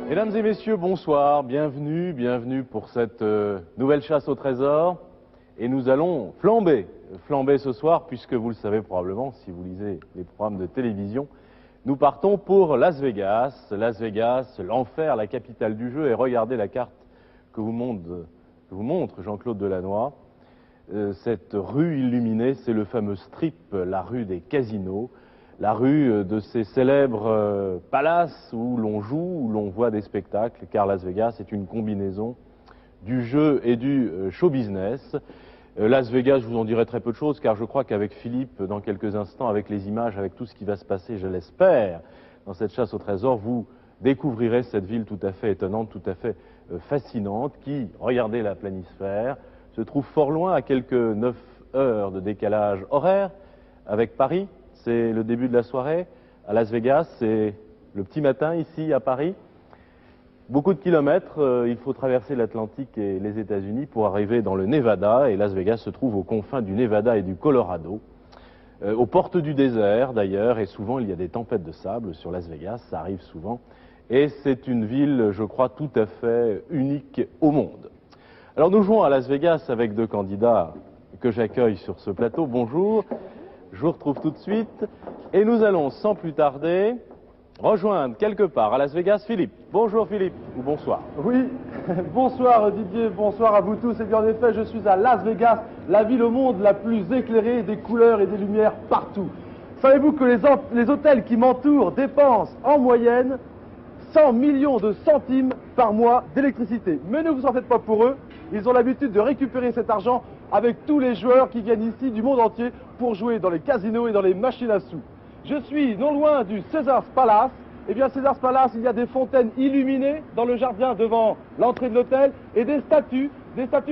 Mesdames et messieurs, bonsoir, bienvenue pour cette nouvelle chasse au trésor. Et nous allons flamber ce soir, puisque vous le savez probablement, si vous lisez les programmes de télévision, nous partons pour Las Vegas, l'enfer, la capitale du jeu. Et regardez la carte que vous montre Jean-Claude Delannoy. Cette rue illuminée, c'est le fameux Strip, la rue des casinos. La rue de ces célèbres palaces où l'on joue, où l'on voit des spectacles, car Las Vegas est une combinaison du jeu et du show business. Las Vegas, je vous en dirai très peu de choses, car je crois qu'avec Philippe, dans quelques instants, avec les images, avec tout ce qui va se passer, je l'espère, dans cette chasse au trésor, vous découvrirez cette ville tout à fait étonnante, tout à fait fascinante, qui, regardez la planisphère, se trouve fort loin, à quelques 9 heures de décalage horaire avec Paris. C'est le début de la soirée. À Las Vegas, c'est le petit matin ici à Paris. Beaucoup de kilomètres, il faut traverser l'Atlantique et les États-Unis pour arriver dans le Nevada. Et Las Vegas se trouve aux confins du Nevada et du Colorado, aux portes du désert d'ailleurs. Et souvent, il y a des tempêtes de sable sur Las Vegas, ça arrive souvent. Et c'est une ville, je crois, tout à fait unique au monde. Alors nous jouons à Las Vegas avec deux candidats que j'accueille sur ce plateau. Bonjour. Je vous retrouve tout de suite et nous allons sans plus tarder rejoindre quelque part à Las Vegas Philippe. Bonjour Philippe, ou bonsoir. Oui, bonsoir Didier, bonsoir à vous tous. Et bien en effet, je suis à Las Vegas, la ville au monde la plus éclairée, des couleurs et des lumières partout. Savez-vous que les hôtels qui m'entourent dépensent en moyenne 100 millions de centimes par mois d'électricité. Mais ne vous en faites pas pour eux, ils ont l'habitude de récupérer cet argent avec tous les joueurs qui viennent ici du monde entier pour jouer dans les casinos et dans les machines à sous. Je suis non loin du Caesars Palace. Et bien Caesars Palace, il y a des fontaines illuminées dans le jardin devant l'entrée de l'hôtel et des statues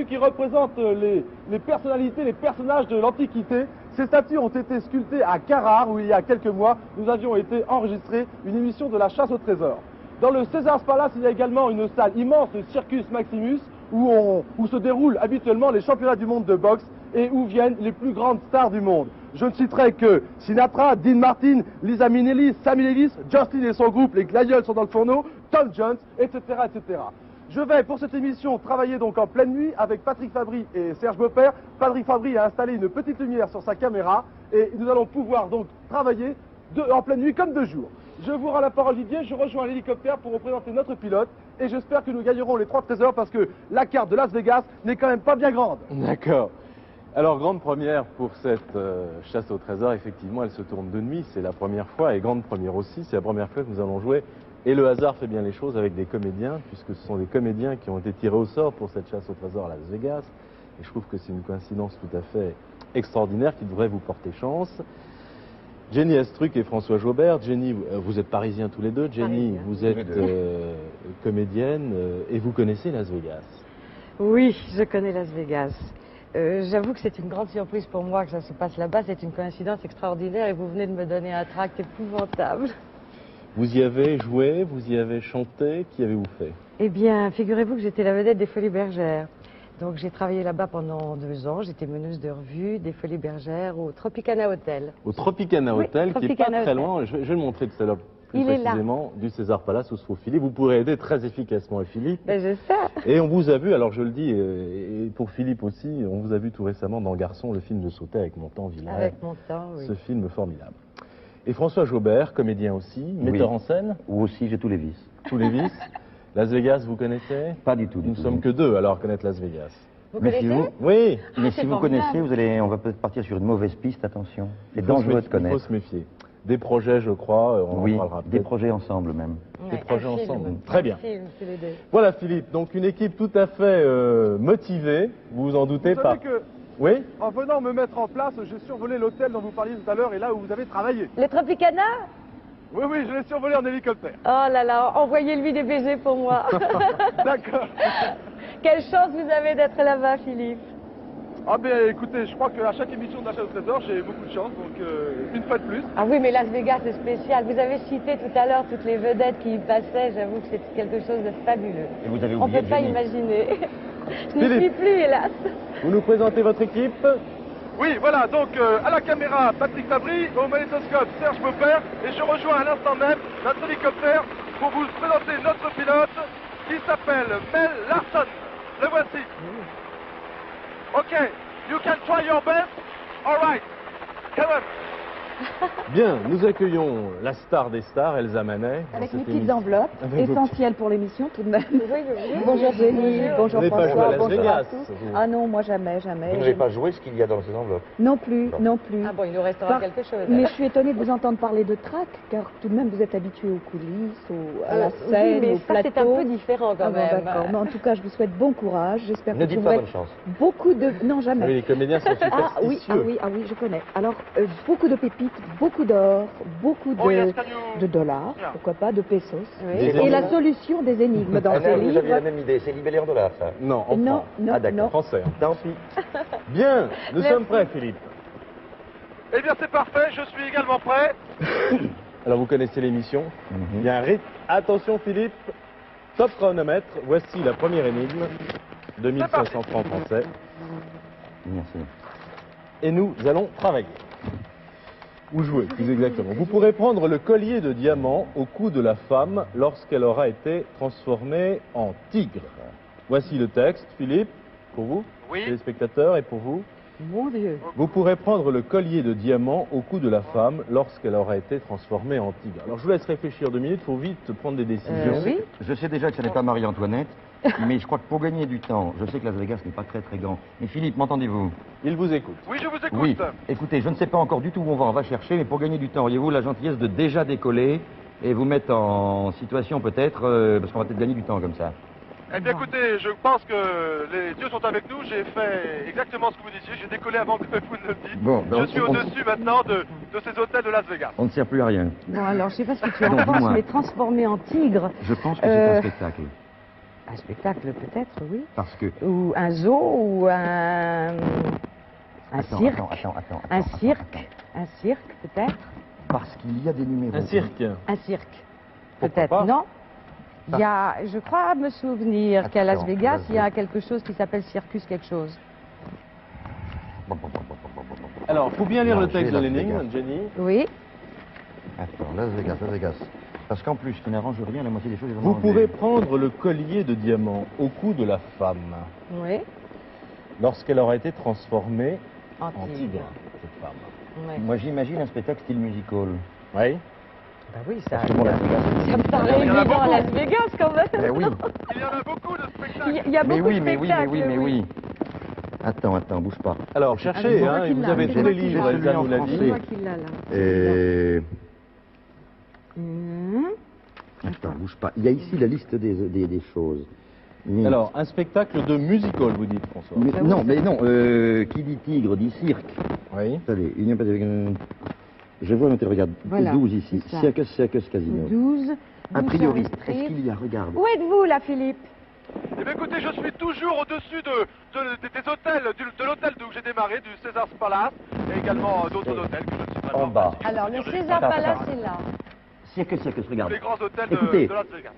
qui représentent les personnalités, les personnages de l'Antiquité. Ces statues ont été sculptées à Carrare où il y a quelques mois, nous avions été enregistrer une émission de la chasse au trésor. Dans le Caesars Palace, il y a également une salle immense, le Circus Maximus, où se déroulent habituellement les championnats du monde de boxe et où viennent les plus grandes stars du monde. Je ne citerai que Sinatra, Dean Martin, Liza Minnelli, Sammy Davis, Justin et son groupe, les Gladiolus sont dans le fourneau, Tom Jones, etc., etc. Je vais pour cette émission travailler donc en pleine nuit avec Patrick Fabry et Serge Beaupère. Patrick Fabry a installé une petite lumière sur sa caméra et nous allons pouvoir donc travailler en pleine nuit comme de jour. Je vous rends la parole Didier, je rejoins l'hélicoptère pour vous présenter notre pilote et j'espère que nous gagnerons les 3 trésors parce que la carte de Las Vegas n'est quand même pas bien grande. D'accord. Alors grande première pour cette chasse au trésor, effectivement elle se tourne de nuit, c'est la première fois et grande première aussi, c'est la première fois que nous allons jouer et le hasard fait bien les choses avec des comédiens puisque ce sont des comédiens qui ont été tirés au sort pour cette chasse au trésor à Las Vegas et je trouve que c'est une coïncidence tout à fait extraordinaire qui devrait vous porter chance. Jenny Astruc et François Jaubert. Jenny, vous êtes parisiens tous les deux. Jenny, parisien. Vous êtes comédienne et vous connaissez Las Vegas. Oui, je connais Las Vegas. J'avoue que c'est une grande surprise pour moi que ça se passe là-bas. C'est une coïncidence extraordinaire et vous venez de me donner un tract épouvantable. Vous y avez joué, vous y avez chanté, qu'y avez-vous fait? Eh bien, figurez-vous que j'étais la vedette des Folies Bergères. Donc j'ai travaillé là-bas pendant 2 ans, j'étais meneuse de revue des Folies Bergères au Tropicana Hotel. Au Tropicana Hotel, qui est pas très loin, je vais le montrer tout à l'heure plus précisément, du César Palace où se trouve Philippe. Vous pourrez aider très efficacement Philippe. Ben j'espère. Et on vous a vu, alors je le dis, et pour Philippe aussi, on vous a vu tout récemment dans Garçon, le film de Sautet avec Montand Villard. Avec Montand, oui. Ce film formidable. Et François Jaubert, comédien aussi, metteur en scène. Ou aussi, j'ai tous les vices. Tous les vices. Las Vegas, vous connaissez? Pas du tout. Nous ne sommes que 2 alors à connaître Las Vegas. Vous connaissez? Oui. Mais si vous connaissez, on va peut-être partir sur une mauvaise piste, attention. C'est dangereux de connaître. Il faut se méfier. Des projets, je crois, on en parlera peut-être. Des projets ensemble même. Des projets ensemble, très bien. Film, voilà Philippe, donc une équipe tout à fait motivée, vous vous en doutez pas. Que... Oui. En venant me mettre en place, j'ai survolé l'hôtel dont vous parliez tout à l'heure et là où vous avez travaillé. Le Tropicana? Oui, je l'ai survolé en hélicoptère. Oh là là, envoyez-lui des BG pour moi. D'accord. Quelle chance vous avez d'être là-bas, Philippe. Ah ben écoutez, je crois qu'à chaque émission de la chasse au trésor, j'ai beaucoup de chance, donc une fois de plus. Ah oui, mais Las Vegas, c'est spécial. Vous avez cité tout à l'heure toutes les vedettes qui y passaient, j'avoue que c'est quelque chose de fabuleux. Et vous avez On oublié ne peut pas Jenny. imaginer. Je n'y suis plus, hélas. Vous nous présentez votre équipe? Oui, voilà, donc à la caméra, Patrick Fabry, au magnétoscope, Serge Beaupère, et je rejoins à l'instant même notre hélicoptère pour vous présenter notre pilote qui s'appelle Mel Larson. Le voici. Ok, you can try your best. All right, come on. Bien, nous accueillons la star des stars, Elsa Manet. Avec dans mes cette petites émission. enveloppes, Avec vos essentielles pour l'émission tout de même. Bonjour Jenny, bonjour Vous n'avez pas joué à François, Las bonjour à Vegas, tous. vous. Ah non, moi jamais, jamais. Vous n'avez pas joué ce qu'il y a dans ces enveloppes. Non plus, non plus. Ah bon, il nous restera Par- quelque chose. Mais je suis étonnée de vous entendre parler de track, car tout de même vous êtes habitué aux coulisses, à la Oui, scène, mais au ça plateau. c'est un peu différent quand Ah bon, même. d'accord. Mais en tout cas, je vous souhaite bon courage. J'espère Ne que dites vous pas aurez bonne chance. beaucoup de... Non, Ah jamais. oui, les comédiens sont superstitieux. Ah oui, je connais. Alors, beaucoup de pépites, beaucoup d'or, beaucoup Oh yes, can you... de dollars, Yeah. pourquoi pas, de pesos. Oui. Des Et énigmes. la solution des énigmes dans Ah, ces non, vous aviez la livres. même idée, c'est libellé en dollars, ça. Non, en Non, francs. non, Ah, d'accord. non. Français. hein. Tant pis. Bien, nous Merci. sommes prêts, Philippe. Eh bien c'est parfait, je suis également prêt. Alors, vous connaissez l'émission. Il y a un rythme. Attention, Philippe. Top chronomètre. Voici la première énigme. 2500 francs français. Merci. Et nous allons travailler. Ou jouer, plus exactement. Vous pourrez prendre le collier de diamant au cou de la femme lorsqu'elle aura été transformée en tigre. Voici le texte, Philippe, pour vous, Oui. téléspectateurs, et pour vous. Mon Dieu. Vous pourrez prendre le collier de diamant au cou de la femme lorsqu'elle aura été transformée en tigre. Alors, je vous laisse réfléchir 2 minutes, il faut vite prendre des décisions. Oui. Je sais déjà que ce n'est pas Marie-Antoinette, mais je crois que pour gagner du temps, je sais que Las Vegas n'est pas très très grand. Mais Philippe, m'entendez-vous? Il vous écoute. Oui, je vous écoute. Oui. Écoutez, je ne sais pas encore du tout où on va chercher, mais pour gagner du temps, auriez-vous la gentillesse de déjà décoller et vous mettre en situation peut-être, parce qu'on va peut-être gagner du temps comme ça. Eh bien écoutez, je pense que les dieux sont avec nous, j'ai fait exactement ce que vous disiez, j'ai décollé avant que vous ne le dites. Bon, ben, je suis au-dessus maintenant de ces hôtels de Las Vegas. On ne sert plus à rien. Bon alors, je sais pas ce que tu en Donc, penses, dis-moi. mais transformé en tigre. Je pense que c'est un spectacle. Un spectacle peut-être, oui. Parce que... Ou un zoo, ou un cirque. Attends. Un cirque. Un cirque peut-être. Parce qu'il y a des numéros. Un cirque. Un cirque. Pourquoi Peut-être, pas non? Il y a, je crois me souvenir qu'à Las Attention, Vegas, Las il y a Vegas. quelque chose qui s'appelle Circus quelque chose. Alors, il faut bien lire le texte de Las l'énigme, Vegas. Jenny. Oui. Attends, Las Vegas. Parce qu'en plus, qui n'arrange rien, la moitié des choses est Vous vraiment pourrez anglais. prendre le collier de diamant au cou de la femme Oui. lorsqu'elle aura été transformée En en tigre. tigre, cette femme. Ouais. Moi, j'imagine un spectacle style musical. Oui. Bah oui, ça, Parce que bon, Las Vegas, ça me paraît Il y en a évident à beaucoup. Las Vegas quand même. Ben oui. Il y en a beaucoup de spectacles. Il y a Mais beaucoup oui, de mais oui, spectacles. mais oui. Attends, bouge pas. Alors, cherchez, c'est hein, moi et qui vous l'a, avez c'est tous moi les qui livres, l'a. Elsa nous l'a Celui en dit. C'est moi qui l'a là. Attends, bouge pas. Il y a ici la liste des choses. Mais- Alors, un spectacle de musical, vous dites, François. mais, non, qui dit tigre, dit cirque. Oui. Attendez, il n'y a pas de... Je vois l'intérêt, regarde, Voilà, 12 ici. c'est ça. Circus Casino. 12. A priori, Street. est-ce qu'il y a, regarde. Où êtes-vous là, Philippe? Eh bien écoutez, je suis toujours au-dessus des hôtels, de l'hôtel d'où j'ai démarré, du César's Palace, et également d'autres hôtels que je ne suis pas En bas. Alors, le César Attends, Palace attends. est là. Circus, regarde. les grands hôtels Écoutez. de Las Vegas.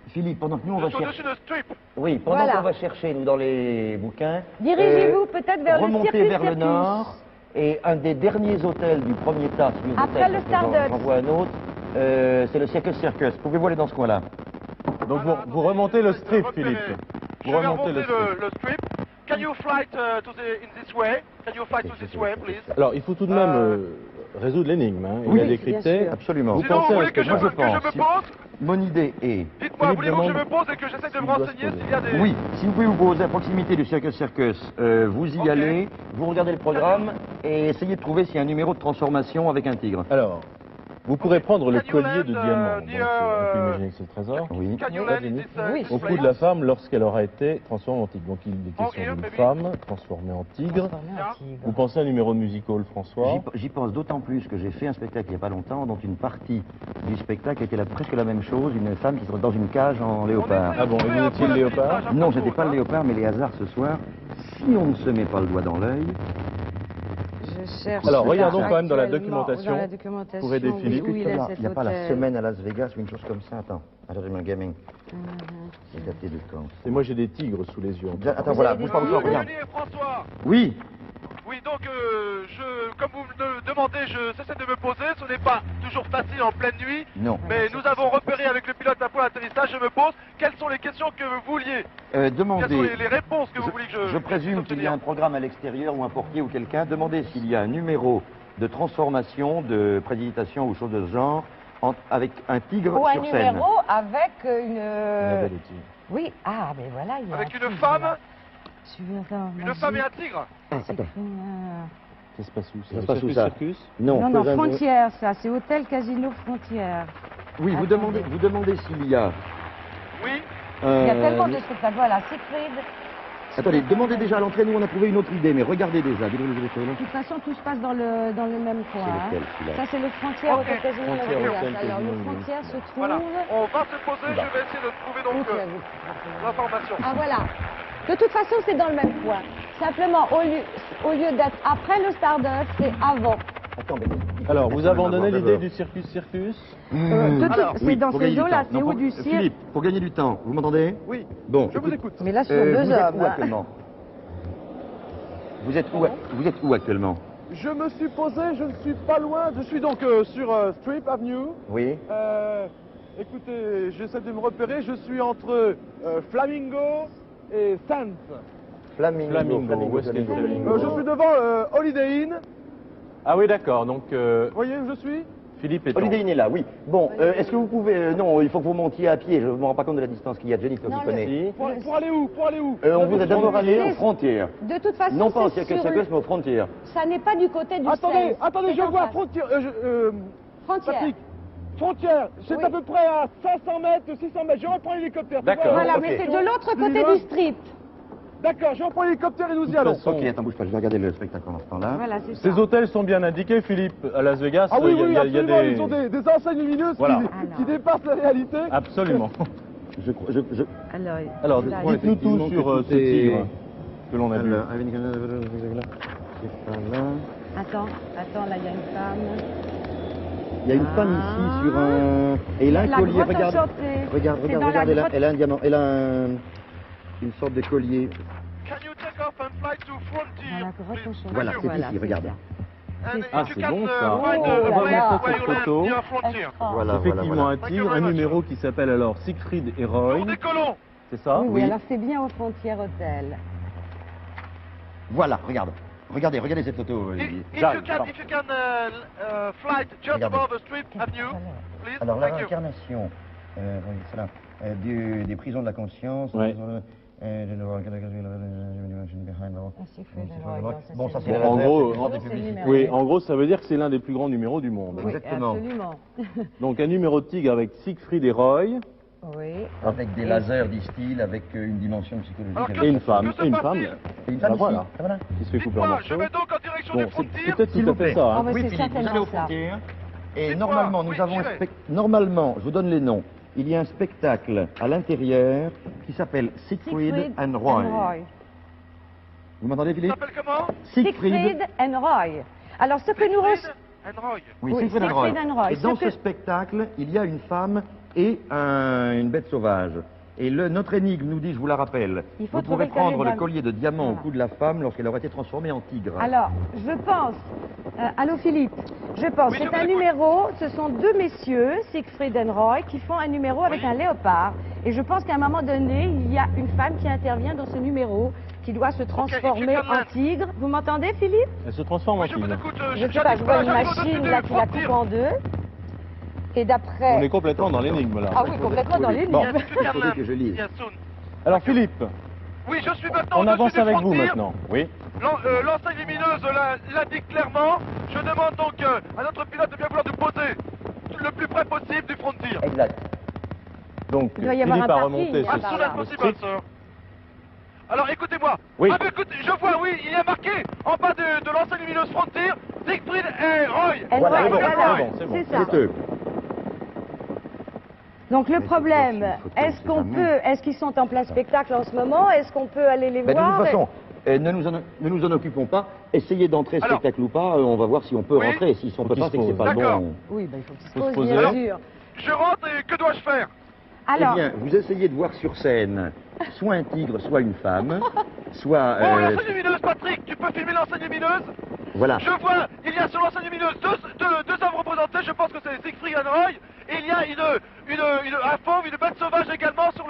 Philippe, pendant que nous, on Je va suis au-dessus chercher... de Strip. Oui, pendant Voilà. qu'on va chercher, nous, dans les bouquins... Dirigez-vous peut-être vers le remontez Circus vers le Circus. nord, et un des derniers hôtels du premier tas, celui Après le Stardust. J'en vois un autre, c'est le Circus. Pouvez-vous aller dans ce coin-là? Donc, Voilà, vous remontez le attendez, strip, repérez. Philippe. Je Vous vais remontez remonter le strip. le strip. Can you fly in this way? Can you fly to this way, please? Alors, il faut tout de même résoudre l'énigme, hein, et Oui, la bien décrypter. sûr. Absolument. Vous Sinon, pensez vous à voulez ce que que je moi, je me pense. pose? Mon idée est... Dites-moi, Philippe voulez-vous que je demande me pose et que j'essaie de me s'il doit se renseigner poser. s'il y a des... Oui, si vous pouvez vous poser à proximité du Circus, vous y Ok. allez, vous regardez le programme et essayez de trouver s'il y a un numéro de transformation avec un tigre. Alors, vous pourrez prendre le Can you collier de land, diamant. Donc, near, on peut imaginer que c'est le trésor. Oui. Can you Oui. land in this, Oui. this Au cou place? de la femme lorsqu'elle aura été transformée en tigre. Donc, il est Oh, question here, d'une maybe. femme transformée en tigre. Transformé en tigre. Vous pensez à un numéro de musical, François? J'y pense d'autant plus que j'ai fait un spectacle il n'y a pas longtemps dont une partie du spectacle était presque la même chose, une femme qui se retrouve dans une cage en léopard. Ah bon, et vous étiez le léopard? Non, j'étais pas le léopard, mais les hasards ce soir. Si on ne se met pas le doigt dans l'œil, Je cherche. Alors, là, regardons quand même dans la actuellement, documentation, dans la documentation, pour aider oui, Philippe. où il est il cet n'y a pas la hôtel. semaine à Las Vegas ou une chose comme ça. Attends, le gaming. C'est daté de quand? Et moi, j'ai des tigres sous les yeux. Attends, voilà, bouge pas, regarde. Denis et François. Oui, Oui, donc, comme vous me le demandez, je cesse de me poser. Ce n'est pas toujours facile en pleine nuit. Non. Mais nous avons repéré avec le pilote un point d'atterrissage. Je me pose, quelles sont les questions que vous vouliez? Demandez. Quelles sont les réponses que vous voulez que Je présume qu'il y a un programme à l'extérieur ou un portier ou quelqu'un. Demandez s'il y a un numéro de transformation, de prédigitation ou chose de ce genre, avec un tigre Ou un sur scène. numéro avec une... La belle outil. Oui, ah, mais voilà, il y a Avec un une tigre, femme, là. une femme et un tigre. C'est écrit, Ça se passe où? Ça se passe où, ça Circus? Non, non, faisons- Frontière, ça, c'est Hôtel Casino Frontière. Oui, vous demandez s'il y a... Oui. Il y a tellement de trucs là. Voilà, Siegfried. Attendez, demandez déjà à l'entrée, nous on a trouvé une autre idée, mais regardez déjà. De toute façon, tout se passe dans le même coin. C'est lequel, hein. celui-là? Ça, c'est le Frontière Ok. Hôtel Casino Las Frontière, Vegas. Hôtel Alors, Casino, le Frontière se trouve... Voilà. On va se poser, je vais essayer de trouver donc l'information. Ah, voilà. De toute façon, c'est dans le même coin. Simplement, au lieu d'être après le Stardust, c'est avant. Attendez. Alors, vous abandonnez l'idée du circus? Alors, C'est dans ces eaux-là, c'est où du cirque. Philippe, pour gagner du temps, vous m'entendez? Oui. Bon, Je vous écoute. Mais là, ce sont vous deux êtes hommes. où hein. actuellement vous êtes où actuellement? Je me suis posé, je ne suis pas loin. Je suis donc sur Strip Avenue. Oui. Écoutez, j'essaie de me repérer. Je suis entre Flamingo et Sands. Flamingo. Où est-ce qu'il est? Je suis devant Holiday Inn. Ah oui, d'accord, donc Vous voyez où je suis? Philippe est Holiday Inn est là, oui. Bon, est-ce que vous pouvez... non, il faut que vous montiez à pied. Je ne me rends pas compte de la distance qu'il y a. Jenny, toi Non, qui le- connais. Pour aller où? Pour aller où? On vous a d'abord allé les- aux frontières. De toute façon, Non pas au c'est cirque sur circus, mais aux frontières. ça n'est pas du côté du Attendez, Sands. attendez, C'est je en vois face. Frontière. Frontière. Patrick, Frontière, c'est Oui. à peu près à 500 mètres, 600 mètres. Je reprends l'hélicoptère. tu D'accord. vois. Voilà, ok. mais c'est de l'autre côté Celui-là du strip. D'accord, je reprends l'hélicoptère et nous y toute allons. façon- Ok, attends, bouge pas, je vais regarder le spectacle en ce temps-là. Voilà, c'est ça. Ces hôtels sont bien indiqués, Philippe, à Las Vegas. Ah oui, il y a- oui, il y a absolument, des... ils ont des enseignes lumineuses Voilà. qui dépassent la réalité. Absolument. Alors, Alors, là, dites-nous tout effectivement, sur que ce tout est- tigre que l'on a vu. attends, là, il y a une femme. Il y a une femme ici sur un... Et elle a un La collier, grotte regarde. enchantée. Regarde, C'est regarde, dans la regarde, grotte. elle a un diamant, elle a une sorte de collier. Can you take off and fly to Dans Frontier? la grotte enchantée. Voilà, c'est ici, regarde. Ah, c'est bon, ça. Find Oh a là place là. where you land Photo. near Frontier. Voilà, Effectivement, voilà. un tigre, un numéro qui s'appelle alors Siegfried et Roy. Nous décollons. C'est ça? Oui, Oui. alors c'est bien au Frontier Hôtel. Voilà, regarde. Regardez cette photo, Olivier. If J'arrive, you can fly just Regardez. above the Strip Avenue, please. Alors, la Thank you. réincarnation oui, c'est là, des prisons de la conscience. Ouais. Bon, ça c'est Bon, en gros, C'est le numéro. oui, en gros, ça veut dire que c'est l'un des plus grands numéros du monde. Oui, Exactement. absolument. Donc un numéro de tigre avec Siegfried et Roy Oui. Avec des lasers, disent-ils, avec une dimension psychologique. Alors, et une femme. que se Et une passe-t-il femme Et une bah femme voilà. ici. Ah, voilà. qui se fait couper en Dites-moi, je morceaux. vais donc en direction Bon, du c'est Frontier. peut-être S'il tout à vous fait plaît. ça. hein. Ah, Oui, c'est Philippe, vous allez certainement aux ça. frontières. Et Dites-moi, normalement, oui, nous avons un j'y vais. spectacle. Normalement, je vous donne les noms. Il y a un spectacle à l'intérieur qui s'appelle Siegfried and Roy. Vous m'entendez, Ça Philippe? s'appelle comment? Siegfried and Roy. Alors, ce que nous Siegfried and Roy. Oui, Oui, Siegfried and Roy. Siegfried and Roy. Et dans Ce ce que- spectacle, il y a une femme et une bête sauvage. Et notre énigme nous dit, je vous la rappelle, Il faut vous pourrez trouver le collier prendre de le la- collier de diamant au Voilà. cou de la femme lorsqu'elle aura été transformée en tigre. Alors, je pense, allô Philippe, je pense, Oui, je c'est vous un écoute. numéro, ce sont deux messieurs, Siegfried and Roy, qui font un numéro avec Oui. un léopard. Et je pense qu'à un moment donné, il y a une femme qui intervient dans ce numéro, qui doit se transformer if you can en land. tigre. Vous m'entendez Philippe? Elle se transforme en Oui, je vous tigre. écoute. Je sais pas, je vois une machine là qui la coupe en deux. Et d'après... On est complètement dans l'énigme là. Ah oui, complètement dans les Bon. lignes. Il faudrait que je lise. Yes, soon. Alors Philippe, Oui, je suis maintenant on au-dessus avance du avec vous Frontier. maintenant. Oui. L'enseigne lumineuse l'indique clairement. Je demande donc à notre pilote de bien vouloir nous poser le plus près possible du Frontier. Exact. Donc Il doit y avoir Philippe un a parking, remonté hein, As sur soon là. as le possible, strip. sir. Alors écoutez-moi. Oui. Ah, mais écoutez, je vois, oui, il y a marqué en bas de l'enseigne lumineuse Frontier, Siegfried et Roy. And Voilà, Roy, c'est bon, voilà, c'est bon, c'est c'est ça. C'est eux. Donc le Mais problème, c'est possible, est-ce qu'on c'est peut, est-ce qu'ils sont en plein spectacle en ce moment? Est-ce qu'on peut aller les Ben, de voir? toute façon, ne nous en occupons pas. Essayez d'entrer Alors. spectacle ou pas, on va voir si on peut Oui. rentrer. Si on Faut peut qu'il pas, se c'est que c'est pose. pas le D'accord. bon. Oui, ben, il faut qu'ils se Faut se posent, poser. bien sûr. Je rentre et que dois-je faire? Alors, Eh bien, vous essayez de voir sur scène soit un tigre, soit une femme, soit... Oh, l'enseigne lumineuse, Patrick, tu peux filmer l'enseigne lumineuse? Voilà. Je vois, il y a sur l'enseigne lumineuse deux hommes représentés, je pense que c'est Siegfried et Roy, et il y a un fauve, une bête sauvage également sur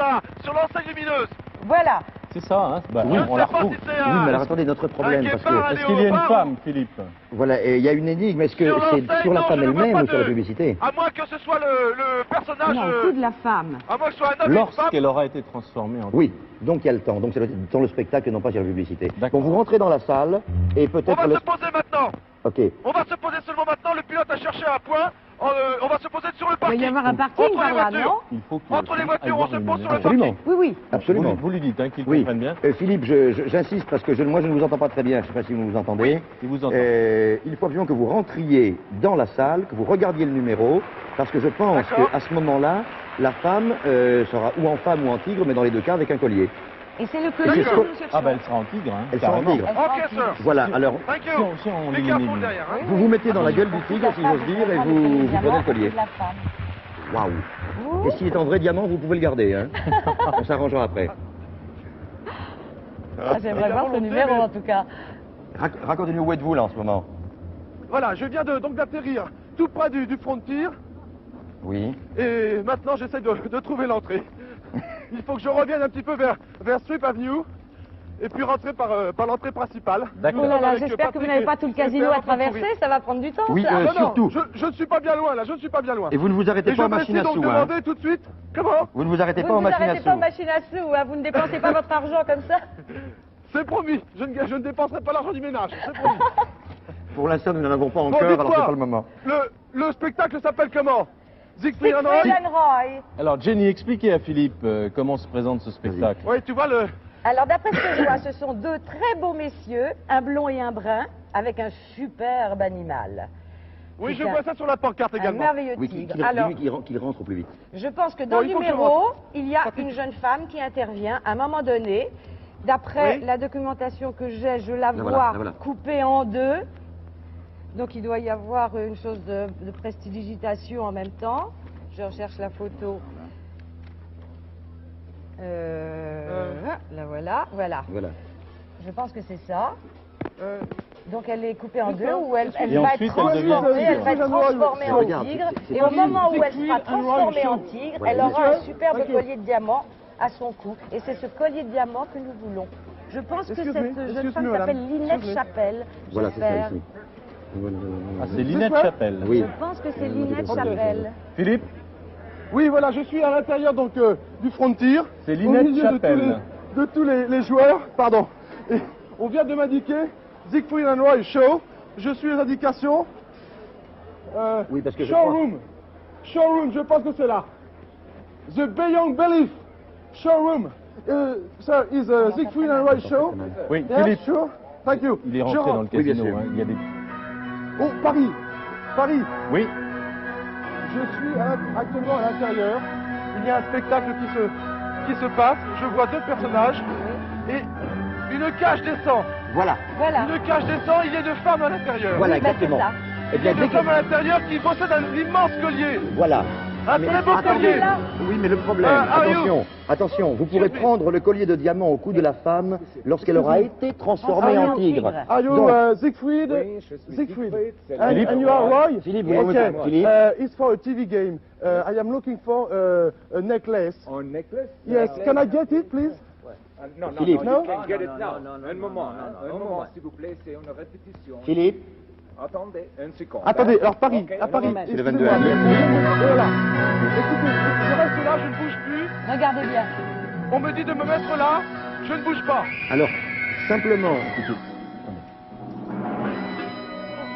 l'enseigne lumineuse. Voilà. C'est ça, hein bah, Je ne on la sais pas retrouve. si c'est Oui, mais alors attendez, notre problème, parce que... Est-ce qu'il y a une femme, Philippe? Voilà, et il y a une énigme, est-ce que c'est sur la femme elle-même ou sur la publicité? À moins que ce soit le personnage... Non, au coup de la femme. À moins que ce soit un homme et une femme. Lorsqu'elle aura été transformée en... Oui, donc il y a le temps, donc ça doit être dans le spectacle et non pas sur la publicité. D'accord. Bon, vous rentrez dans la salle, et On peut-être... va se poser maintenant. Ok. On va se poser seulement maintenant, le pilote a cherché un point. On va se poser sur le Il va parking. y avoir un parking Entre par les là, voitures. non? Il faut qu'il Entre les aille voitures, on voir se le pose sur le numéro. Absolument. parking. Oui, oui. Absolument. Vous lui dites hein, qu'il Oui. comprenne bien. Philippe, j'insiste parce que moi je ne vous entends pas très bien, je ne sais pas si vous nous entendez. Il vous entend. Il faut absolument que vous rentriez dans la salle, que vous regardiez le numéro, parce que je pense D'accord. qu'à ce moment-là, la femme sera ou en femme ou en tigre, mais dans les deux cas avec un collier. Et c'est le Et collier c'est que ce nous Ah cherchons. bah elle sera en tigre, hein, Elle sera en carrément. tigre. Elle sera en Ok, tigre. sir. Voilà, alors Thank Si you. on- si on Be l'élimine. careful derrière. Hein. vous vous mettez dans la gueule du tigre, si j'ose dire, et vous prenez le collier. La femme. Waouh. Et s'il est en vrai diamant, vous pouvez le garder, hein. On s'arrangera après. Ah, j'aimerais voir ce numéro en tout cas. Racontez-nous où êtes-vous là en ce moment? Voilà, je viens donc d'atterrir tout près du Frontier. Oui. Et maintenant, j'essaie de trouver l'entrée. Il faut que je revienne un petit peu vers Strip Avenue et puis rentrer par l'entrée principale. D'accord. Oh là là, Avec j'espère que vous Patrick n'avez pas tout le casino à et traverser, ça va prendre du temps. Oui, ça. Non, surtout. non, je ne suis pas bien loin là, je ne suis pas bien loin. Et vous ne vous arrêtez Et pas je en machine à donc sous, hein. demander tout de suite, comment? Vous ne vous arrêtez Vous pas ne en vous machine à arrêtez pas en sous. machine à sous, hein, vous ne dépensez pas votre argent comme ça. C'est promis, je ne dépenserai pas l'argent du ménage, c'est promis. Pour l'instant, nous n'en avons pas Bon, encore, alors dites-moi, c'est pas le moment. le spectacle s'appelle comment? Siegfried and Siegfried Roy? and Roy. Alors Jenny, expliquez à Philippe comment se présente ce spectacle. Oui, tu vois le... Alors d'après ce que je vois, ce sont deux très beaux messieurs, un blond et un brun, avec un superbe animal. Oui, je C'est vois ça sur la pancarte Un également. merveilleux Oui, tigre. qu'il Alors, rentre au plus vite. je pense que dans Bon, le il faut que je numéro, rentre. il y a une jeune femme qui intervient à un moment donné. D'après Oui. la documentation que j'ai, je la La vois voilà, la voilà. coupée en deux. Donc il doit y avoir une chose de prestidigitation en même temps. Je recherche la photo. La voilà, voilà. Voilà. Je pense que c'est ça. Donc elle est coupée en C'est deux, ça. où elle Et va ensuite, être elle devient transformée, elle va être tigre. transformée en Regarde, tigre. c'est Et au pas moment où elle Siegfried sera and Roy transformée en Show. tigre, Voilà. elle aura un Monsieur, superbe thank you. collier de diamant à son cou. Et c'est ce collier de diamant que nous voulons. Je pense que Excuse cette me, jeune excuse femme me, s'appelle madame. Linette Excuse me. Chapelle. Voilà, c'est ça j'espère. ici. Voilà. Ah, c'est Linette quoi Chapelle. Oui. Je pense que c'est Linette Chapelle. Philippe, Oui, voilà, je suis à l'intérieur donc du Frontier. C'est Linette au milieu Chapelle. de tous les joueurs. Pardon. Et on vient de m'indiquer Siegfried and Roy Show. Je suis les indications. Oui, parce que je Showroom. Showroom, je pense que c'est là. The Beyond Belief Showroom. Sir, is Siegfried and Roy Show. oui, Yeah, Philippe, sure. Thank you. il est Je rentré rentre. dans le Oui, bien casino. sûr. Hein. Il y a des... Oh, Paris. Paris. Oui, Je suis actuellement à l'intérieur. Il y a un spectacle qui se passe. Je vois deux personnages et une cage descend. Voilà. Voilà. Une cage descend, il y a une femme à l'intérieur. Voilà, Oui, bah, c'est exactement. ça. Eh Il y a bien, une femme à l'intérieur qui possède un immense collier. Voilà. Un Mais très beau attendez. collier. Oui, mais le problème, Ah, attention, vous pourrez prendre le collier de diamant au cou de la femme lorsqu'elle aura été transformée Ah, en oui, tigre. tigre. Are you Donc, Siegfried? Oui, je suis Siegfried. Philippe. And you are Roy? Philippe, vous Okay. êtes Philippe. It's for a TV game. I am looking for a necklace. On necklace? Yes, can I get it, please? Non, non, Philippe. non, you No? can get it now. Un moment, s'il vous plaît, c'est une répétition. Philippe, Attendez, une seconde. Attendez, alors Paris, Ok, à Paris. moment. C'est le Excusez-moi. 22 Voilà. Écoutez, je reste là, je ne bouge plus. Regardez bien. On me dit de me mettre là, je ne bouge pas. alors, simplement, écoutez,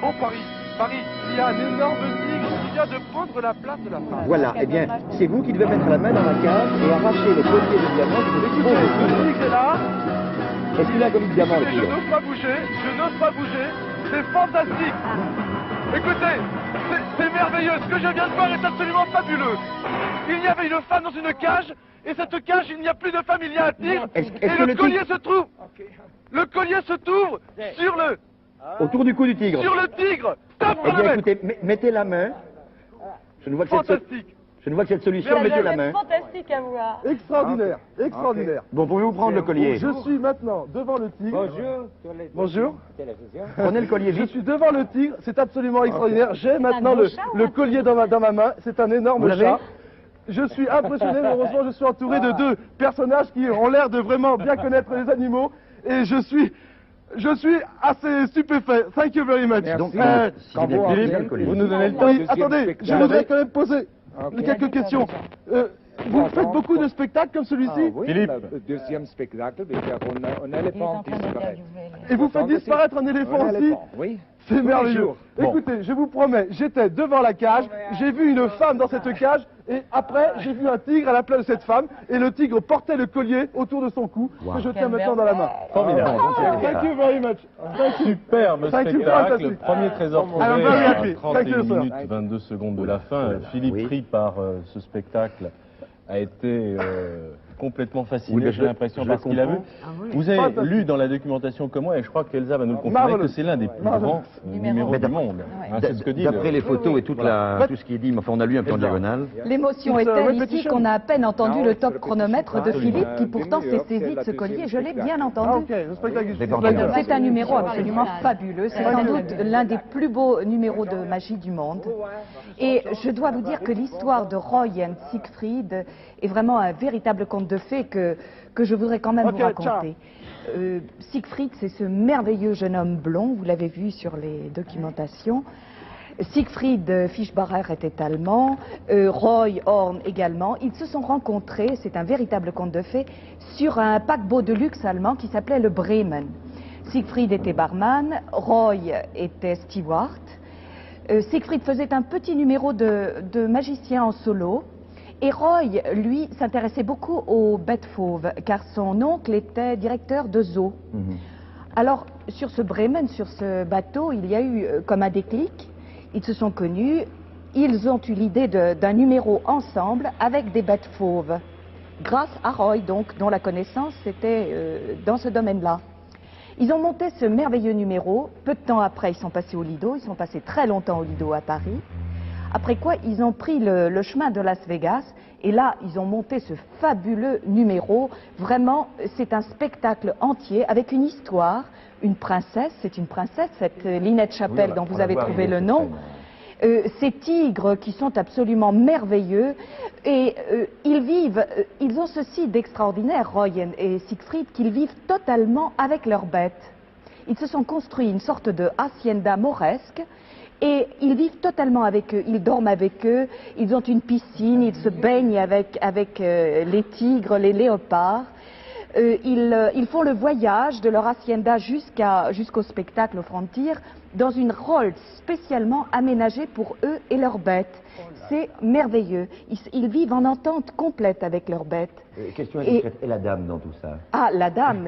Oh Paris, Paris, il y a un énorme tigre qui vient de prendre la place de la femme. voilà, eh bien, c'est vous qui devez mettre la main dans la cage et arracher le collier de diamant que vous Écoutez, le tigre est là. Est-ce qu'il a un collier de diamant, le Écoutez, je tigre? n'ose pas bouger, je n'ose pas bouger. C'est fantastique. Écoutez, c'est merveilleux. Ce que je viens de voir est absolument fabuleux. Il y avait une femme dans une cage, et cette cage, il n'y a plus de femme, il y a un tigre. Est-ce Et que le le collier tigre- se trouve. Le collier se trouve Autour du cou du tigre. sur le tigre. Stop, Eh bien, le mec. écoutez, mettez la main. Je ne vois que cette... Fantastique. Je ne vois que cette solution, Ça mettez doit la main. être fantastique à voir. Extraordinaire, extraordinaire. Bon, pouvez-vous prendre le collier? Je suis maintenant devant le tigre. Bonjour. Sur les Bonjour. télévisions. Prenez le collier Je vite. suis devant le tigre, c'est absolument extraordinaire. J'ai maintenant gros chat ou le un collier dans ma main, c'est un Vous énorme l'avez? chat. Je suis impressionné, mais heureusement je suis entouré de deux personnages qui ont l'air de vraiment bien connaître les animaux. Et je suis assez stupéfait. Thank you very much. Donc, Euh, si j'ai bien compris, Philippe, il y a le collier. vous nous donnez le temps. oui, attendez, je voudrais quand même poser Ok. quelques questions. Vous faites beaucoup de spectacles comme celui-ci Oui, Philippe. le deuxième spectacle, il y a un Il est en éléphant train disparaît. d'interviewer. et vous faites disparaître un éléphant aussi. Oui. C'est merveilleux. jours. Bon. Écoutez, je vous promets, j'étais devant la cage, j'ai vu une femme dans cette cage, et après, j'ai vu un tigre à la place de cette femme, et le tigre portait le collier autour de son cou, que je tiens maintenant dans la main. Formidable. Thank you very much. Thank you. Superbe Thank you, spectacle, fantastic. premier trésor trouvé I'm very à happy. 31 Thank you, sir. minutes 22 secondes de la fin. Philippe, Oui. pris par ce spectacle, a été complètement fasciné, Oui, mais j'ai je- l'impression, je par ce qu'il a vu. comprends. Vous avez Fantastique. lu dans la documentation comme moi, et je crois qu'Elsa va nous le confirmer, Marvelous. que c'est l'un des plus Marvelous. grands numéros Mais du monde. Hein, c'est ce que dit D'après le- les photos et toute tout ce qui est dit, mais enfin on a lu un peu en Exact. diagonale. L'émotion It's est a telle ici repetition. qu'on a à peine entendu Non, le c'est top repetition. chronomètre de Absolument. Philippe qui pourtant s'est saisi de ce collier. Je l'ai bien Ah, entendu. ok, le spectacle J'ai is pas entendu. splendid. C'est un numéro absolument fabuleux. C'est sans Thank you. doute l'un des plus beaux numéros de magie du monde. Et je dois vous dire que l'histoire de Roy et Siegfried est vraiment un véritable conte de fées que je voudrais quand même Ok, vous raconter. Siegfried, c'est ce merveilleux jeune homme blond, vous l'avez vu sur les documentations. Siegfried Fischbacher était allemand, Roy Horn également. Ils se sont rencontrés, c'est un véritable conte de fées, sur un paquebot de luxe allemand qui s'appelait le Bremen. Siegfried était barman, Roy était steward. Siegfried faisait un petit numéro de magicien en solo. Et Roy, lui, s'intéressait beaucoup aux bêtes fauves, car son oncle était directeur de zoo. Alors, sur ce Bremen, sur ce bateau, il y a eu comme un déclic. Ils se sont connus, ils ont eu l'idée d'un numéro ensemble avec des bêtes fauves. Grâce à Roy, donc, dont la connaissance était dans ce domaine-là. Ils ont monté ce merveilleux numéro. Peu de temps après, ils sont passés au Lido. Ils sont passés très longtemps au Lido à Paris. Après quoi, ils ont pris le chemin de Las Vegas. Et là, ils ont monté ce fabuleux numéro. Vraiment, c'est un spectacle entier avec une histoire. Une princesse, c'est une princesse, cette Lynette Chapelle dont vous avez trouvé le nom. Ces tigres qui sont absolument merveilleux et ils ont ceci d'extraordinaire, Roy et Siegfried, qu'ils vivent totalement avec leurs bêtes. Ils se sont construits une sorte de hacienda mauresque et ils vivent totalement avec eux, ils dorment avec eux, ils ont une piscine, ils se baignent avec les tigres, les léopards. Ils font le voyage de leur hacienda jusqu'au spectacle au Frontier dans une Rolls spécialement aménagée pour eux et leurs bêtes. C'est merveilleux. Ils vivent en entente complète avec leurs bêtes. Question indiscrète, et la dame dans tout ça? Ah, la dame,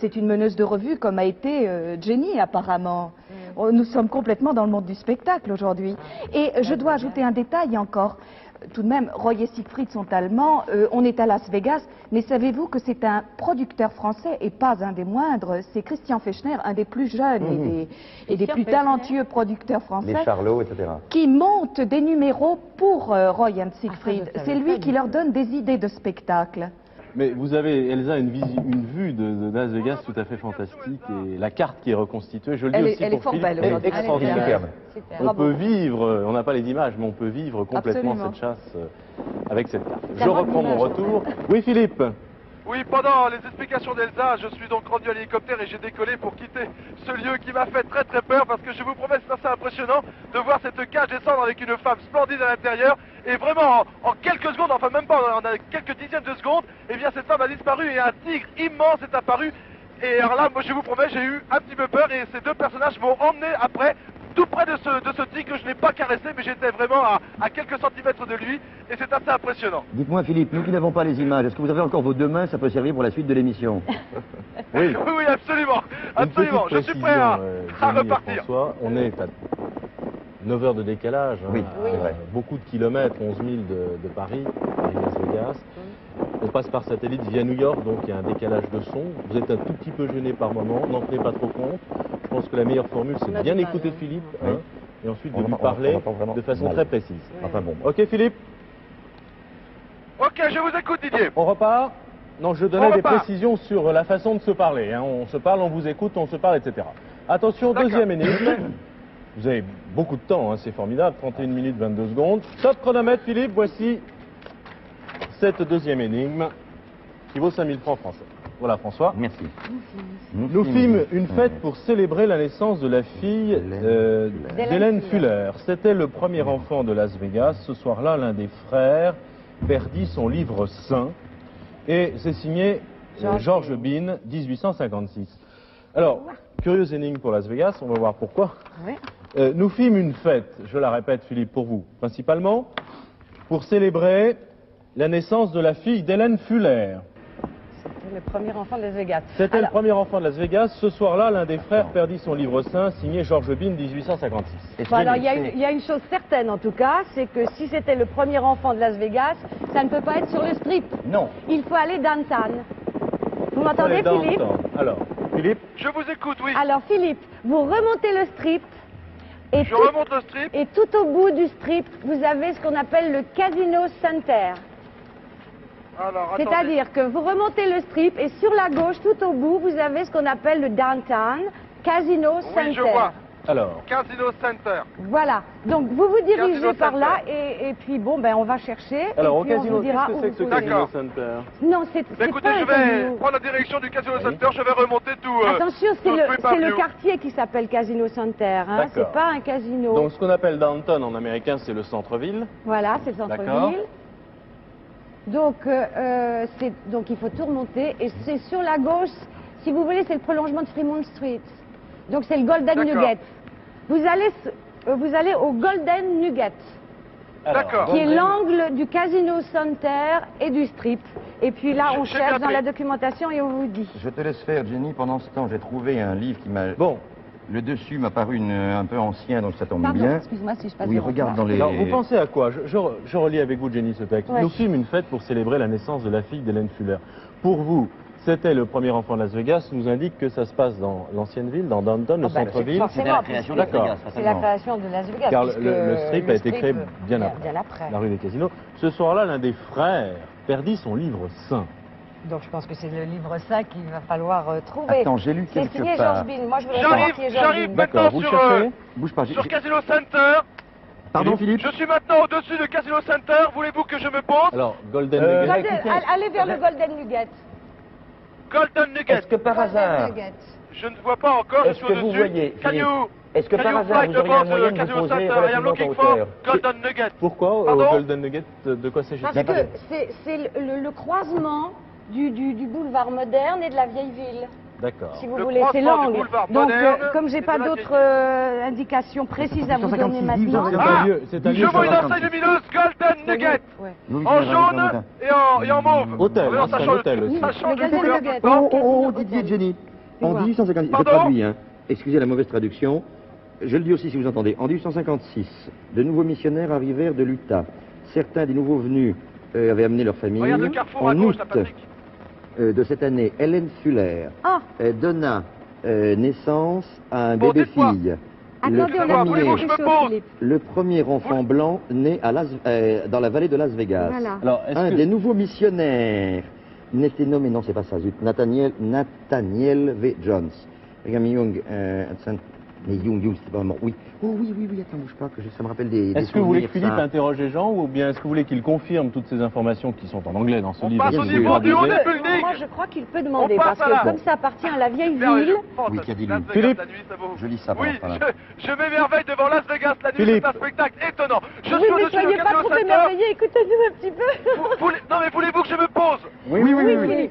c'est une meneuse de revue comme a été Jenny apparemment. Nous sommes complètement dans le monde du spectacle aujourd'hui. Et je dois ajouter un détail encore. Tout de même, Roy et Siegfried sont allemands, on est à Las Vegas, mais savez-vous que c'est un producteur français et pas un des moindres, c'est Christian Fechner, un des plus jeunes et des plus talentueux producteurs français, Les Charlots, etc. qui monte des numéros pour Roy et Siegfried. je savais C'est pas lui du qui leur donne des idées de spectacle. Mais vous avez, Elsa, une vue de Las Vegas tout à fait fantastique, et la carte qui est reconstituée, je le dis Elle aussi est pour fort Philippe, belle est aujourd'hui. extraordinaire. Super. On peut vivre, on n'a pas les images, mais on peut vivre complètement Absolument. cette chasse avec cette carte. Ça Je rend reprends mon l'image. retour. Oui, Philippe. Oui, pendant les explications d'Elsa, je suis donc rendu à l'hélicoptère et j'ai décollé pour quitter ce lieu qui m'a fait très très peur parce que je vous promets, c'est assez impressionnant de voir cette cage descendre avec une femme splendide à l'intérieur et vraiment en quelques secondes, enfin même pas en quelques dixièmes de secondes, eh bien cette femme a disparu et un tigre immense est apparu. Et alors là, moi je vous promets, j'ai eu un petit peu peur et ces deux personnages m'ont emmené après tout près de ce tigre que je n'ai pas caressé, mais j'étais vraiment à quelques centimètres de lui et c'est assez impressionnant. Dites-moi Philippe, nous qui n'avons pas les images, est-ce que vous avez encore vos deux mains? Ça peut servir pour la suite de l'émission. Oui. Oui, absolument, Une absolument, petite je suis prêt à précision, Jenny et repartir. François, on est à 9 heures de décalage, hein, Oui, c'est à vrai. beaucoup de kilomètres, 11 000 de Paris, Las Vegas. On passe par satellite via New York, donc il y a un décalage de son. Vous êtes un tout petit peu gêné par moment, n'en tenez pas trop compte. Je pense que la meilleure formule, c'est On de a bien du mal, écouter hein. Philippe, Oui. hein, et ensuite On de lui entend- parler on entend vraiment de façon mal. très précise. Enfin bon. Ok Philippe? Ok, je vous écoute, Didier. On repart? Non, je donnais On des repart. précisions sur la façon de se parler. Hein. On se parle, on vous écoute, on se parle, etc. Attention, D'accord. deuxième énigme. Vous avez beaucoup de temps, hein, c'est formidable. 31 minutes, 22 secondes. Top chronomètre, Philippe. Voici cette deuxième énigme qui vaut 5000 francs français. Voilà, François. Merci. Nous fîmes une fête pour célébrer la naissance de la fille d'Hélène Fuller. C'était le premier enfant de Las Vegas. Ce soir-là, l'un des frères perdit son livre saint. Et c'est signé George Bean, 1856. Alors, curieuse énigme pour Las Vegas, on va voir pourquoi. Oui. Nous fîmes une fête, je la répète Philippe, pour vous, principalement, pour célébrer la naissance de la fille d'Hélène Fuller. C'était le premier enfant de Las Vegas. C'était le Alors, premier enfant de Las Vegas. Ce soir-là, l'un des frères perdit son livre saint, signé George Bean, 1856. bon, alors, il y a une chose certaine en tout cas, c'est que si c'était le premier enfant de Las Vegas, ça ne peut pas être sur le strip. Non. Il faut aller downtown. Vous m'entendez, Allez, dans le Philippe? temps. Alors, Philippe, Je vous écoute, oui. Alors, Philippe, vous remontez le strip. Et Je tout, remonte le strip. et tout au bout du strip, vous avez ce qu'on appelle le Casino Center. Alors, attendez. C'est-à-dire que vous remontez le strip et sur la gauche, tout au bout, vous avez ce qu'on appelle le Downtown Casino Center. Oui, je vois. alors, Casino Center. Voilà. Donc vous vous dirigez Casino par là Center. et puis bon, ben on va chercher alors et au puis on casino, vous dira qu'est-ce où que c'est que ce vous pouvez. Casino D'accord. Center? Non, c'est Mais écoutez, pas je un vais casino. prendre la direction du Casino Center, je vais remonter tout. Attention, c'est tout le Pay-Per-View. quartier qui s'appelle Casino Center. Hein. D'accord. C'est pas un casino. Donc ce qu'on appelle downtown en américain, c'est le centre-ville. Voilà, c'est le D'accord. centre-ville. Donc, donc il faut tout remonter et c'est sur la gauche, si vous voulez, c'est le prolongement de Fremont Street. Donc c'est le Golden D'accord. Nugget. Vous allez au Golden Nugget, D'accord. qui est l'angle du Casino Center et du Strip. Et puis là, on J'ai cherche bien dans pris. la documentation et on vous dit. Je te laisse faire, Jenny. Pendant ce temps, j'ai trouvé un livre qui m'a... Bon, Le dessus m'a paru un peu ancien, donc ça tombe Pardon, bien. excuse-moi si je passe Oui, devant regarde toi. dans les... alors vous pensez à quoi? Je relis avec vous, Jenny, ce texte. Ouais. Nous fîmes une fête pour célébrer la naissance de la fille d'Hélène Fuller. Pour vous, c'était le premier enfant de Las Vegas, nous indique que ça se passe dans l'ancienne ville, dans downtown, le Ah bah, centre-ville. forcément, C'était la création de Las D'accord. Vegas, C'est la fatalement. création de Las Vegas. Car puisque le strip a été créé bien après. Bien après. La rue des Casinos. Ce soir-là, l'un des frères perdit son livre saint. Donc je pense que c'est le livre 5 qu'il va falloir trouver. Attends, j'ai lu C'est quelque signé part. George Bean. Moi je voudrais savoir qui est George J'arrive Bean. D'accord, maintenant vous le sur, cherchez? Bouge pas, sur Casino Center. Pardon, Philippe. Je suis maintenant au-dessus de Casino Center. Voulez-vous que je me pose? Alors, Golden Nugget. Allez vers le Golden Nugget. Golden Nugget. Est-ce que par hasard, Golden Nugget. Je ne vois pas encore, je est-ce suis que vous au-dessus. voyez, Can Philippe, you, est-ce que can par you hasard fly vous auriez un above moyen the de vous Casino poser Center? I am relativement looking en for hauteur? Golden Nugget. Pourquoi au Pardon Golden Nugget? De quoi s'agit-il? Parce que c'est le croisement du boulevard moderne et de la vieille ville. D'accord. Si vous Le voulez, c'est croisement du l'angle. boulevard Donc, moderne comme j'ai et pas de la d'autres indications précises à vous donner 156, maintenant. C'est Ah un lieu, c'est un Je lieu vois une sur- enseigne lumineuse Golden Nugget. Ouais. Oui, En c'est jaune matin. et en mauve. Hôtel, Oui, hein, c'est un hôtel aussi. ça change Le de Golden couleur. Nugget. Non. Oh, Hôtel. Didier, Jenny. Tu En vois. 1856, je Pardon traduis, hein. Excusez la mauvaise traduction. Je le dis aussi si vous entendez. En 1856, de nouveaux missionnaires arrivèrent de l'Utah. Certains des nouveaux venus avaient amené leur famille. Regarde le carrefour En à gauche, août la Patrick. de cette année, Hélène Fuller Ah, donna naissance à un Bon, bébé dites-moi. fille. attendez, on a savoir, posé voulez-vous la que je me question, pose Philippe. Le premier enfant blanc né à dans la vallée de Las Vegas. Voilà. Alors, est-ce Un que... des nouveaux missionnaires n'était nommé, non, c'est pas ça, zut, Nathaniel V. Jones. Brigham Young, mais Young, c'est vraiment, oui. Oh oui, attends, bouge pas, ça me rappelle des Est-ce que vous voulez que souvenirs, Philippe ça. interroge les gens ou bien est-ce que vous voulez qu'il confirme toutes ces informations qui sont en anglais dans ce On livre? passe que au vous niveau traduisez du haut des buildings. Moi, je crois qu'il peut demander, On passe parce à la- que comme ça appartient à la vieille Merveilleux. ville, Oui, qui a dit lui. Las Vegas, Philippe. la nuit, ça vaut. Je lis ça, Oui, voilà. je m'émerveille devant Las Vegas la nuit, Philippe. c'est un spectacle étonnant. Je oui, suis mais au-dessus soyez du pas Casino trop Center. émerveillés, écoutez-nous un petit peu. Non mais voulez-vous que je me pose? Oui. Philippe, Philippe,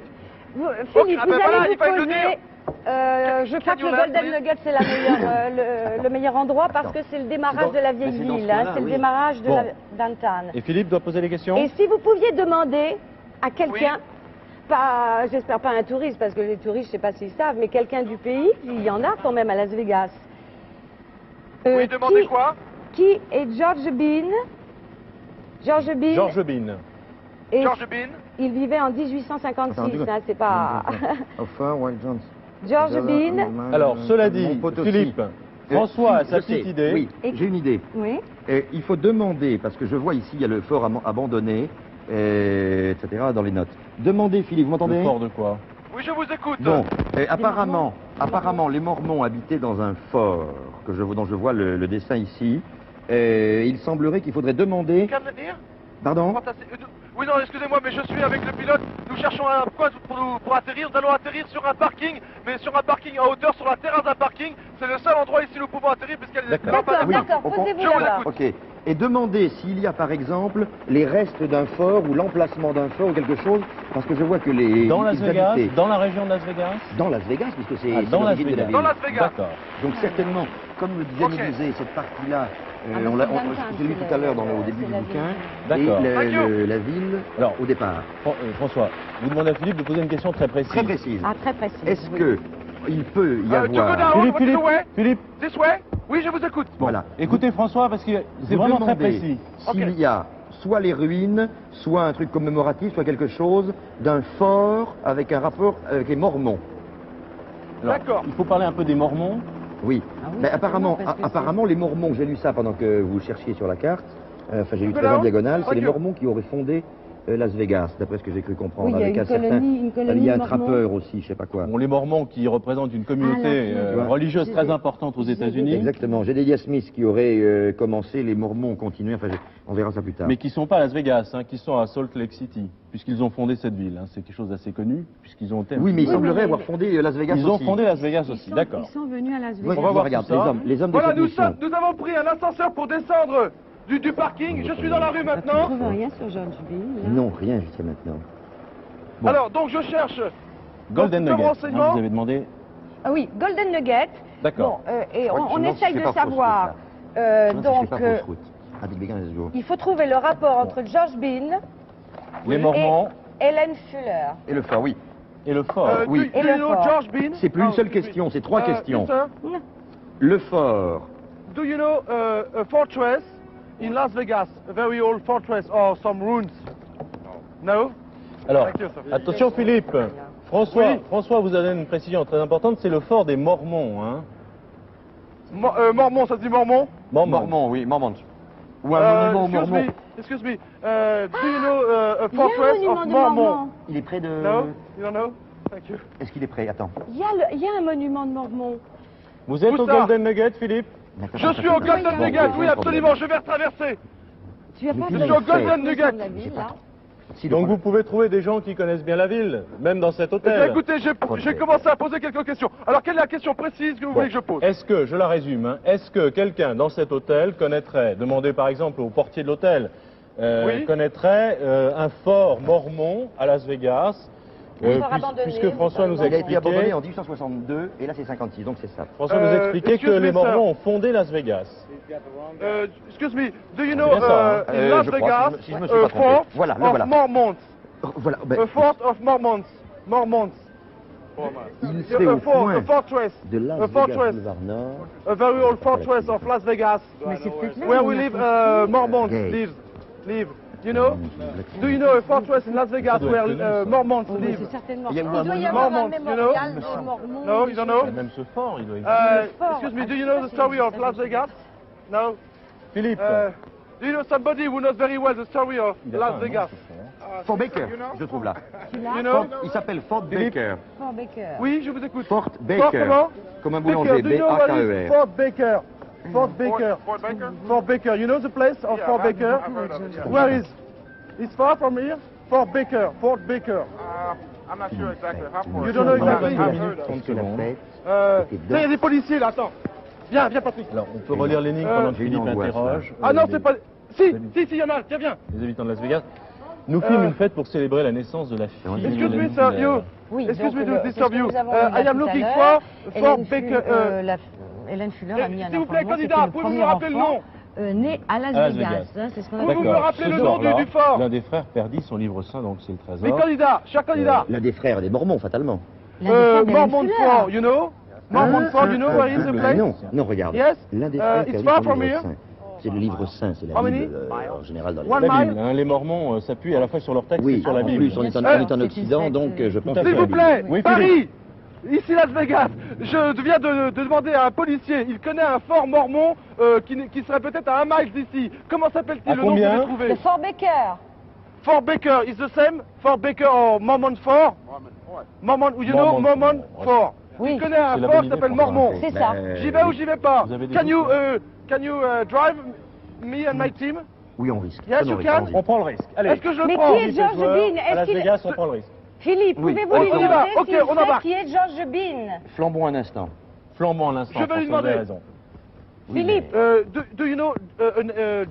ah vous ben voilà, allez il fallait vous le poser. Je crois que le Golden Nugget c'est le meilleur endroit parce que c'est le démarrage de la vieille mais c'est dans ce ville, hein, coin-là, c'est le oui. démarrage de Bon. la downtown. Et Philippe doit poser les questions? Et si vous pouviez demander à quelqu'un, pas, j'espère pas un touriste parce que les touristes je sais pas s'ils savent, mais quelqu'un du pays, il y en a quand même à Las Vegas. Oui, demandez quoi? Qui est George Bean? George Bean. George Bean. et George Bean. il vivait en 1856, Attends, hein, c'est pas. Enfin, Wild Jones. George Bean. Alors, cela dit, Mon pote aussi. Philippe, François a je sa sais, petite idée. Oui, j'ai une idée. Oui. Il faut demander, parce que je vois ici, il y a le fort abandonné, etc. dans les notes. Demandez, Philippe, vous m'entendez? Le fort de quoi? Oui, je vous écoute. Bon, apparemment, les Mormons habitaient dans un fort dont je vois le dessin ici. Il semblerait qu'il faudrait demander... Qu'à venir? Pardon? Oui, non, excusez-moi, mais je suis avec le pilote. Nous cherchons un point pour atterrir. Nous allons atterrir sur un parking, mais sur un parking en hauteur, sur la terrasse d'un parking. C'est le seul endroit ici où nous pouvons atterrir, puisqu'elle est D'accord, d'accord, on- posez-vous je vous là-bas. écoute. Ok. Et demandez s'il y a par exemple les restes d'un fort ou l'emplacement d'un fort ou quelque chose, parce que je vois que les... Dans Las ils Vegas? habitaient Dans la région de Las Vegas? dans Las Vegas, puisque c'est Dans Las l'origine de la Vegas. ville. Dans Las Vegas. D'accord. Donc certainement, comme le disait, Ok. cette partie-là, Ah, on mais l'a c'est Duncan, je l'ai vu c'est tout à l'heure au c'est début du la bouquin, ville. D'accord. et la ville Alors, au départ. François, vous demandez à Philippe de poser une question très précise. Très précise. Ah, très précis. Est-ce oui. que il peut y to go avoir... down, Philippe, what's the way? Philippe, This way? Oui, je vous écoute. Voilà. écoutez François parce que c'est Vous vraiment très demandez précis. s'il Ok. y a soit les ruines, soit un truc commémoratif, soit quelque chose d'un fort avec un rapport avec les Mormons. Alors, D'accord. il faut parler un peu des Mormons. Oui. Ah oui, Ben, certainement, parce que apparemment, les Mormons, j'ai lu ça pendant que vous cherchiez sur la carte, enfin j'ai lu très Voilà. en diagonale, c'est les Ok. Mormons qui auraient fondé Las Vegas, d'après ce que j'ai cru comprendre. Oui, il y a avec une un certain... colonie Il y a un Mormon. trappeur aussi, je sais pas quoi. Bon, les Mormons qui représentent une communauté Ah, la- religieuse j'ai- très importante aux j'ai- États-Unis, Exactement. Gédélia Smith qui aurait commencé, les Mormons ont continué, enfin on verra ça plus tard. mais qui ne sont pas à Las Vegas, hein, qui sont à Salt Lake City, puisqu'ils ont fondé cette ville. Hein. C'est quelque chose d'assez connu, puisqu'ils ont été... Oui, mais il Oui, semblerait mais- avoir fondé Las Vegas Ils ont aussi. fondé Las Vegas aussi, d'accord. Ils sont venus à Las Oui, Vegas. On va voir regarde, tout ça. les hommes de Voilà, cette mission. nous avons pris un ascenseur pour descendre du parking. Je suis dans la rue Tu maintenant. trouves rien sur Georgeville là Non, rien jusqu'à maintenant. Bon. Alors, donc je cherche. Golden Donc, Nugget, renseignement. vous avez demandé... Ah oui, Golden Nugget. D'accord. Bon, et Ouais, on je pense que essaye je de fais pas fausse savoir. route, Je pense que je Donc, fais pas fausse route. Ah, Big Began, let's go. il faut trouver le rapport entre George Bean Les Mormons et Helen Fuller. Et le fort, oui. et le fort. oui. Do Et you le know fort. George Bean? C'est plus une seule excuse me. question, c'est trois questions. Mister, Le fort. do you know a fortress in Las Vegas? A very old fortress or some ruins? No? Alors, Thank you, sir. attention Philippe, François, Oui. François vous avez une précision très importante, c'est le fort des Mormons. Hein. Mormon, ça se dit Mormon? Mormon, oui, Mormon. Ou un monument aux Excuse Mormons. me, excuse me. Do you know a Il y a un fortress monument of de Mormon? Mormon. Il est près de... No? You don't know? Thank you. Est-ce qu'il est prêt? Attends. Il y a un monument de Mormon. Vous êtes Où au ça Golden Nugget Philippe? Je suis au Golden Bon, Nugget, oui, absolument, je vais retraverser. Tu as pas Je fait suis au le Golden tour Nugget. de la ville, là Si, Donc donc, vous pouvez trouver des gens qui connaissent bien la ville, même dans cet Eh bien, hôtel. écoutez, j'ai commencé à poser quelques questions. Alors, quelle est la question précise que vous voulez que je pose? Est-ce que, je la résume, hein, est-ce que quelqu'un dans cet hôtel connaîtrait, demandez par exemple au portier de l'hôtel, Oui. connaîtrait un fort mormon à Las Vegas, fort abandonné, puisque François nous a il a été abandonné expliqué, en 1862 et là c'est 56, donc c'est ça. François nous a expliqué que excuse les me, sir. Mormons ont fondé Las Vegas. Excuse me, do you know C'est bien ça, hein. in Las je crois, Vegas si je me suis pas trompé. fort Voilà, le of voilà. Mormons? Voilà, ben, A fort of Mormons. Mormons. il serait au A point fortress. de Las A Vegas fortress. boulevard Nord. A very old fortress of Las Vegas. Mais c'est peut-être là Where où we on a live, construit. Mormons Gay. live. You know? Do you know a fortress in Las Vegas doit where être connu, ça. Mormons Oh, mais live? c'est certainement. Il y a eu Il doit y avoir un Mormons, you know? mémorial des Mormons. No, you don't know? Et même ce fort, il doit exister. fort. Excuse me, do you know the story of Las Vegas? No? Philippe, Do you know somebody who knows very well the story of il a pas Las un nom, Vegas? ce fort. Fort Baker, je trouve là. You know? Il s'appelle Fort Philippe. Baker. Fort Baker. Oui, je vous écoute. Fort Fort Baker. comment? Comme un Baker, boulanger, do you know what is B-A-K-E-R. Fort Baker? Fort Baker. Fort Baker. You know the place of Fort Baker? Where is? It's far from here. Fort Baker. Fort Baker. I'm not sure exactly how far. You don't know On a exactly? 2 minutes 30 Qu'est-ce que la secondes. fête? Là, il y a des policiers là. Attends. Viens, Patrick. Alors, on peut relire l'énigme pendant que j'ai une Philippe angoisse, interroge. Ah non, les- c'est pas. Si, il y en a. Tiens, viens. Les habitants de Las Vegas. Nous filment une fête pour célébrer la naissance de la fille. Excuse me, Hélène sir. Fuller. You. Oui, Excuse me donc, to c'est disturb ce que you. nous avons I vu am tout à looking l'heure. for Fort Hélène Baker. Hélène Fuller a mis un S'il vous plaît, informant, candidat, c'était le pouvez-vous me premier rappeler le enfant, nom? né à Las À Las Vegas. Vegas. Hein, c'est ce qu'on Pouvez-vous appelle. me rappeler Ce le nom soir-là, du fort? l'un des frères perdit son livre saint, donc c'est le Mais trésor. candidat, cher candidat. L'un des frères des Mormons, fatalement. L'un des frères d'Hélène Mormon Fuller. Fort, you know? Mormon Fort, you know where is the place? Non, non, regarde. Yes, L'un des frères it's perdit far son from livre here. saint. C'est le livre saint, c'est la How many? Bible en général dans les... One La mile. Bible, hein, les Mormons s'appuient à la fois sur leur texte et Oui, sur la en Bible. plus, on est en, Bien sûr. on est en C'est Occident, une donc secte, je pense tout à que S'il fait. vous plaît, Oui, Paris, ici Las Vegas, je viens de demander à un policier, il connaît un fort mormon qui serait peut-être à 1 mile d'ici. Comment s'appelle-t-il? À Le nom que vous combien avez Le trouvé? Fort Baker. Fort Baker is the same? Fort Baker or Mormon Fort? Mormon, you know Mormon Fort. Oui. Tu connais un C'est la fort bonne qui idée, s'appelle François. Mormon. C'est ça. J'y vais ou j'y vais pas? Vous avez des Can you, doutes drive me and my team? Oui, on risque. Yes, Prenons you risque, can. allons-y. On prend le risque. Allez. Est-ce que je le Mais prends? qui est George Bean? À Las Est-ce Vegas, qu'il... on prend le risque. Philippe, Oui. pouvez-vous On lui y va. demander Ok, s'il on sait embarque. qui est George Bean? Flambons un instant. Flambons à l'instant. Je vais lui François, vous avez demander. raison. Philippe, Do you know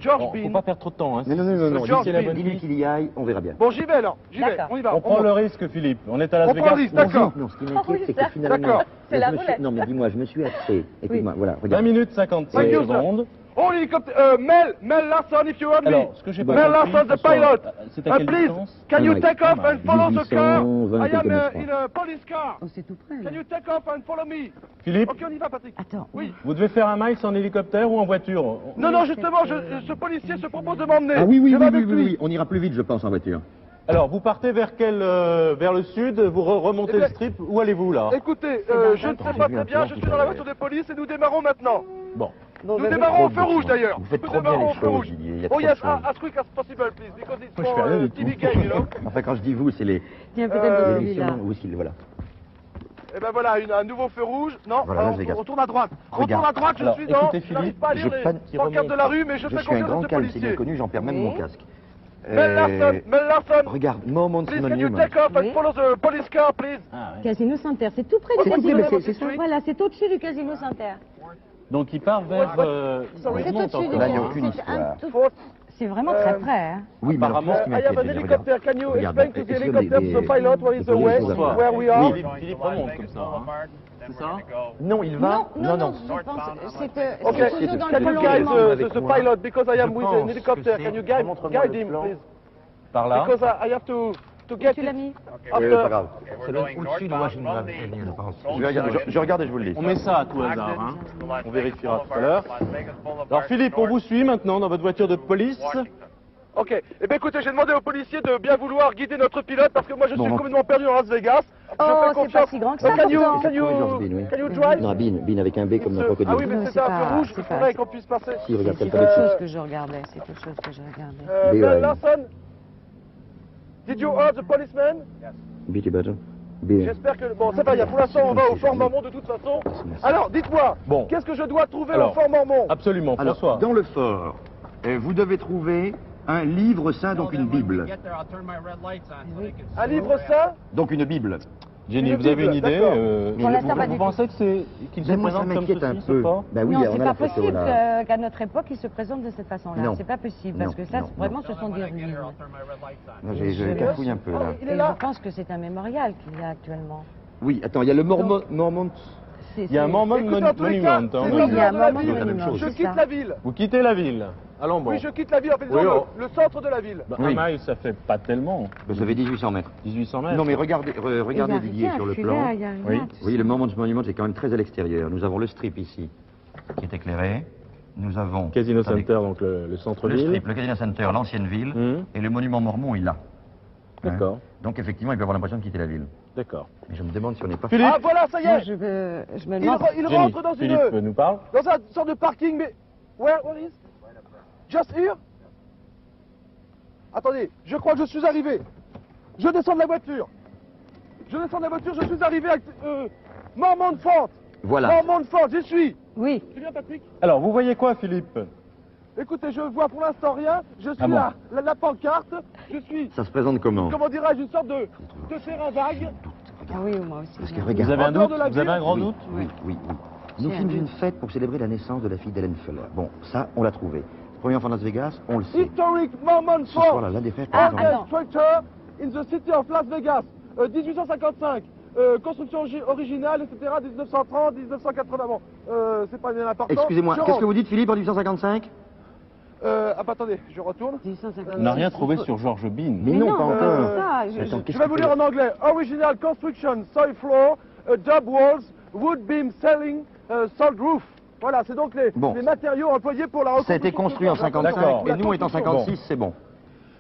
George Bon, faut Bean? pas perdre trop de temps. Hein. Non, George dis-lui Bean. dis-lui qu'il y aille, on verra bien. Bon, j'y vais alors. J'y vais. D'accord. On y va. On prend monte. le risque, Philippe. On est à Las On prend Vegas. le risque, d'accord. Non, ce qui Oh, m'inquiète, oui, c'est que ça. finalement... D'accord. C'est la je me suis- roulette. Non, mais dis-moi, je me suis axé. Écoute-moi, voilà, 20 regarde. minutes 56 Thank you, sir. secondes. Oh, l'hélicoptère. Mel Larson, if you want me. Alors, ce que j'ai pas Mel compris, Larson, the François, pilot. c'est à quelle Please, distance can you Non, take off and follow the car? 1820 I am kilomètres, in a police car. oh, c'est tout près. Can Là. you take off and follow me? Philippe, Ok, on y va, Patrick. Attends. Oui. vous devez faire un mile en hélicoptère ou en voiture? Non, justement, ce policier se propose de m'emmener. Ah oui, Je vais avec lui. oui. On ira plus vite, je pense, en voiture. Alors, vous partez vers vers le sud, vous remontez Eh bien, le strip, où allez-vous là? Écoutez, dans je ne un sais temps. pas J'ai vu très un bien, plan je tout suis à dans la l'heure. voiture de police et nous démarrons maintenant. Bon. Nous démarrons au feu rouge d'ailleurs. Vous faites Nous trop bien démarrons les au feu choses, rouge. Didier, il y a Oh trop de yes, choses. as quick as possible, please, because it's Moi, je fais for rien du TV tout. game, you know. Enfin, quand je dis vous, c'est les Tiens, peut-être Euh, celui-là. élections aussi, voilà. Et ben voilà, un nouveau feu rouge. Non, Voilà, Las Vegas. on tourne à droite. On Regarde. tourne à droite, je Alors, suis dans. écoutez, Je n'arrive Philippe, pas à lire j'ai pas- les pancartes de la rue, mais je fais suis un confiance à grand ce calme, c'est bien policier. connu, j'en perds même Oui. mon casque. Mel Larson, Regarde, Mormon please can you Monument. take off and Oui. follow the police car, please? Ah, ouais. Casino Saint-Terre, c'est tout près du C'est tout Casino près, mais c'est Saint-Terre. ça. Voilà, c'est au-dessus du Casino Saint-Terre. Donc, il part vers... C'est remonte au-dessus du encore, Là, il n'y a hein. aucune c'est un histoire. tout- Faut- C'est vraiment très près. Hein. Oui, mais alors, Apparemment, ce qui I have m'inquiète, an Didier, helicopter. regarde. Can you Regarde, explain to the est-ce qu'il y a helicopter des- to the pilot what is the way, Bonsoir. where we are? Philippe remonte comme ça. Hein. C'est ça? Non, il va... Non, je pense c'est Ok, c'est toujours dans can le you guide prolongement. the pilot because I am Je with pense an helicopter? que Can you c'est- guide montre-moi him, le plan. please? Par là. Because I have to get Tu l'as mis Oui, c'est pas after. grave. Ça doit être au-dessus de Washington. Je regarde et je vous le dis. On met ça à tout hasard. Hein. On vérifiera tout à l'heure. Alors, Philippe, on vous suit maintenant dans votre voiture de police. Ok. Eh bien, écoutez, j'ai demandé aux policiers de bien vouloir guider notre pilote parce que moi je suis Bon, complètement perdu dans Las Vegas. Je Oh, fais c'est confiance. pas si grand que ça, Can you, pourtant. can you, George Bean, oui. can you drive? Non, Bean avec un B comme dans Ah Crocodile. oui, mais Non, c'était c'est un pas- feu rouge, c'est il pas- faudrait qu'on puisse passer. Si, regarde, C'est quelle autre palette. chose que je regardais. C'est autre chose que je regardais. Mel B.I. Larson, did you hear the policeman? Beatty Battle. B. J'espère que... Bon, c'est pas grave, pour l'instant on va au Fort Mormon de toute façon. Alors, dites-moi, Bon. qu'est-ce que je dois trouver Alors, au Fort Mormon? Absolument, Alors, François. dans le fort, vous devez trouver un livre saint, donc une Bible. Un livre saint? Donc une Bible. Jenny, Une vous avez Bible, une idée d'accord. Pour l'instant, pas Vous du pensez que qu'il se Mais moi, ça présente comme m'inquiète un ceci, peu. ce pas Ben oui, Non, on c'est a la pas photo possible là. qu'à notre époque, ils se présentent de cette façon-là. Non. C'est pas possible, parce Non, que ça, non, vraiment, ce sont des ruines. Là, je cafouille un peu là. Il est Et là? je pense que c'est un mémorial qu'il y a actuellement. Oui, attends, il y a le Mormon. Il y a un Mormon Écoutez, en tous les cas, Monument. c'est hein. Oui, il y a un de la Mormon ville. la même chose. Je c'est quitte ça. la ville. Vous quittez la ville. Allons bon. Oui, je quitte la ville, en fait, Oui, disons, oh. le centre de la ville. Bah, Oui. Un mile, ça fait pas tellement. Vous avez 1800 mètres. 1800 mètres. Non, mais regardez, regardez Didier sur le plan. Il y a rien. Oui. Vous voyez, le Mormon Monument, c'est quand même très à l'extérieur. Nous avons le strip ici, qui est éclairé. Nous avons Casino avec Center, donc le le centre-ville. strip, le Casino Center, l'ancienne ville, Hum. et le monument mormon, il est là. D'accord. Donc effectivement, il peut avoir l'impression de quitter la ville. D'accord. Mais je me demande si on n'est pas... Philippe, Ah, voilà, ça y Moi, est. je me Il, demande... il Jenny, rentre dans Philippe une nous parle. sorte de parking, mais... Where is? Just here? Attendez, je crois que je suis arrivé. Je descends de la voiture. Je descends de la voiture, je suis arrivé à Mormon Fort. Voilà. Mormon Fort, j'y suis. Oui. Tu viens, Patrick? Alors, vous voyez quoi, Philippe? Écoutez, je vois pour l'instant rien. Je suis Ah bon. là, la pancarte. Je suis, Ça se présente comment? comment dirais-je, une sorte de terrain vague. Ah oui, moi aussi. Parce que bien. regarde... Vous avez un dehors doute? de la Vous avez ville. un grand Oui, doute? oui, oui, oui. Nous J'ai un fîmes doute. une fête pour célébrer la naissance de la fille d'Helen Fuller. Bon, ça, on l'a trouvé. Premier enfant de Las Vegas, on le sait. Historic Mormon Ce Fort. soir-là, l'un des frères, Ah, par exemple, attends. Structure in the city of Las Vegas. 1855. Construction originale, etc. 1930, 1980. Bon, c'est pas bien important. Excusez-moi, Je qu'est-ce que rentre. vous dites, Philippe, en 1855? Ah, bah, attendez, je retourne. 1850. On n'a rien trouvé sur George Bean. Mais non, pas c'est encore. ça. Attends, Je qu'est-ce vais que vous tu lire fais? en anglais. Original construction, soil floor, dub walls, wood beam ceiling, salt roof. Voilà, c'est donc Bon. les matériaux employés pour la Ça a reconstruction. été construit en La 55, D'accord. et nous, en étant construction. 56, c'est bon.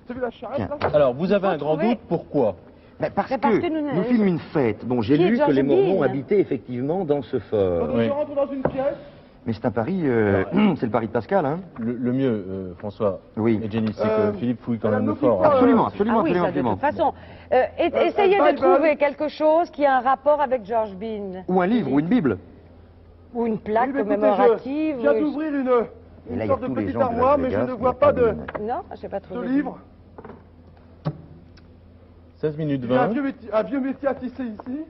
C'est vu la charrette, Tiens. là? Alors, vous avez un grand trouver- doute, pourquoi? Ben, parce C'est parce que que nous- nous fîmes une fête. Bon, j'ai Qui est lu que George les Mormons Bean habitaient effectivement dans ce fort. Attendez, Oui. je rentre dans une pièce. Mais c'est un pari, c'est le pari de Pascal, hein. Le mieux, François Oui. et Jenny, c'est que Philippe fouille quand même le Madame fort. Nofipa, Absolument, Ah absolument, oui, absolument, ça de absolument. toute façon. Essayez de Bible. trouver quelque chose qui a un rapport avec George Bean. Ou un livre, ou une Bible. Ou une plaque Oui, mais écoutez, commémorative. je viens ou- d'ouvrir Et là, il y a sorte de tous les petite gens de armoire, Las mais je Vegas, ne il y vois a pas pas de Non, je n'ai pas ce trouvé. livre. 16 minutes Il y a 20. un vieux métier à tisser ici.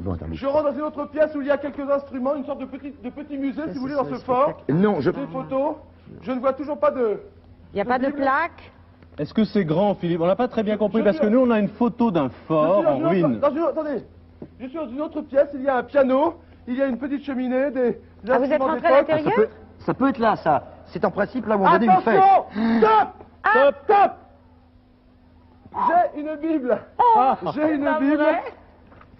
Bon, attends, mais- Je rentre dans une autre pièce où il y a quelques instruments, une sorte de petit musée, si vous voulez, dans ce fort. Non, je... Des photos. Je ne vois toujours pas de... Il n'y a pas de plaque. Est-ce que c'est grand, Philippe? On n'a pas très bien compris, Je parce suis- que nous, on a une photo d'un Je suis fort dans en une autre- ruine. Attendez, je suis dans une autre pièce, il y a un piano, il y a une petite cheminée, des Ah, vous êtes instruments rentré à d'époque. l'intérieur Ça peut être là, ça. C'est en principe là où on faisait une fête. Attention! Stop! Stop! J'ai une Bible. J'ai une pas Bible. vrai.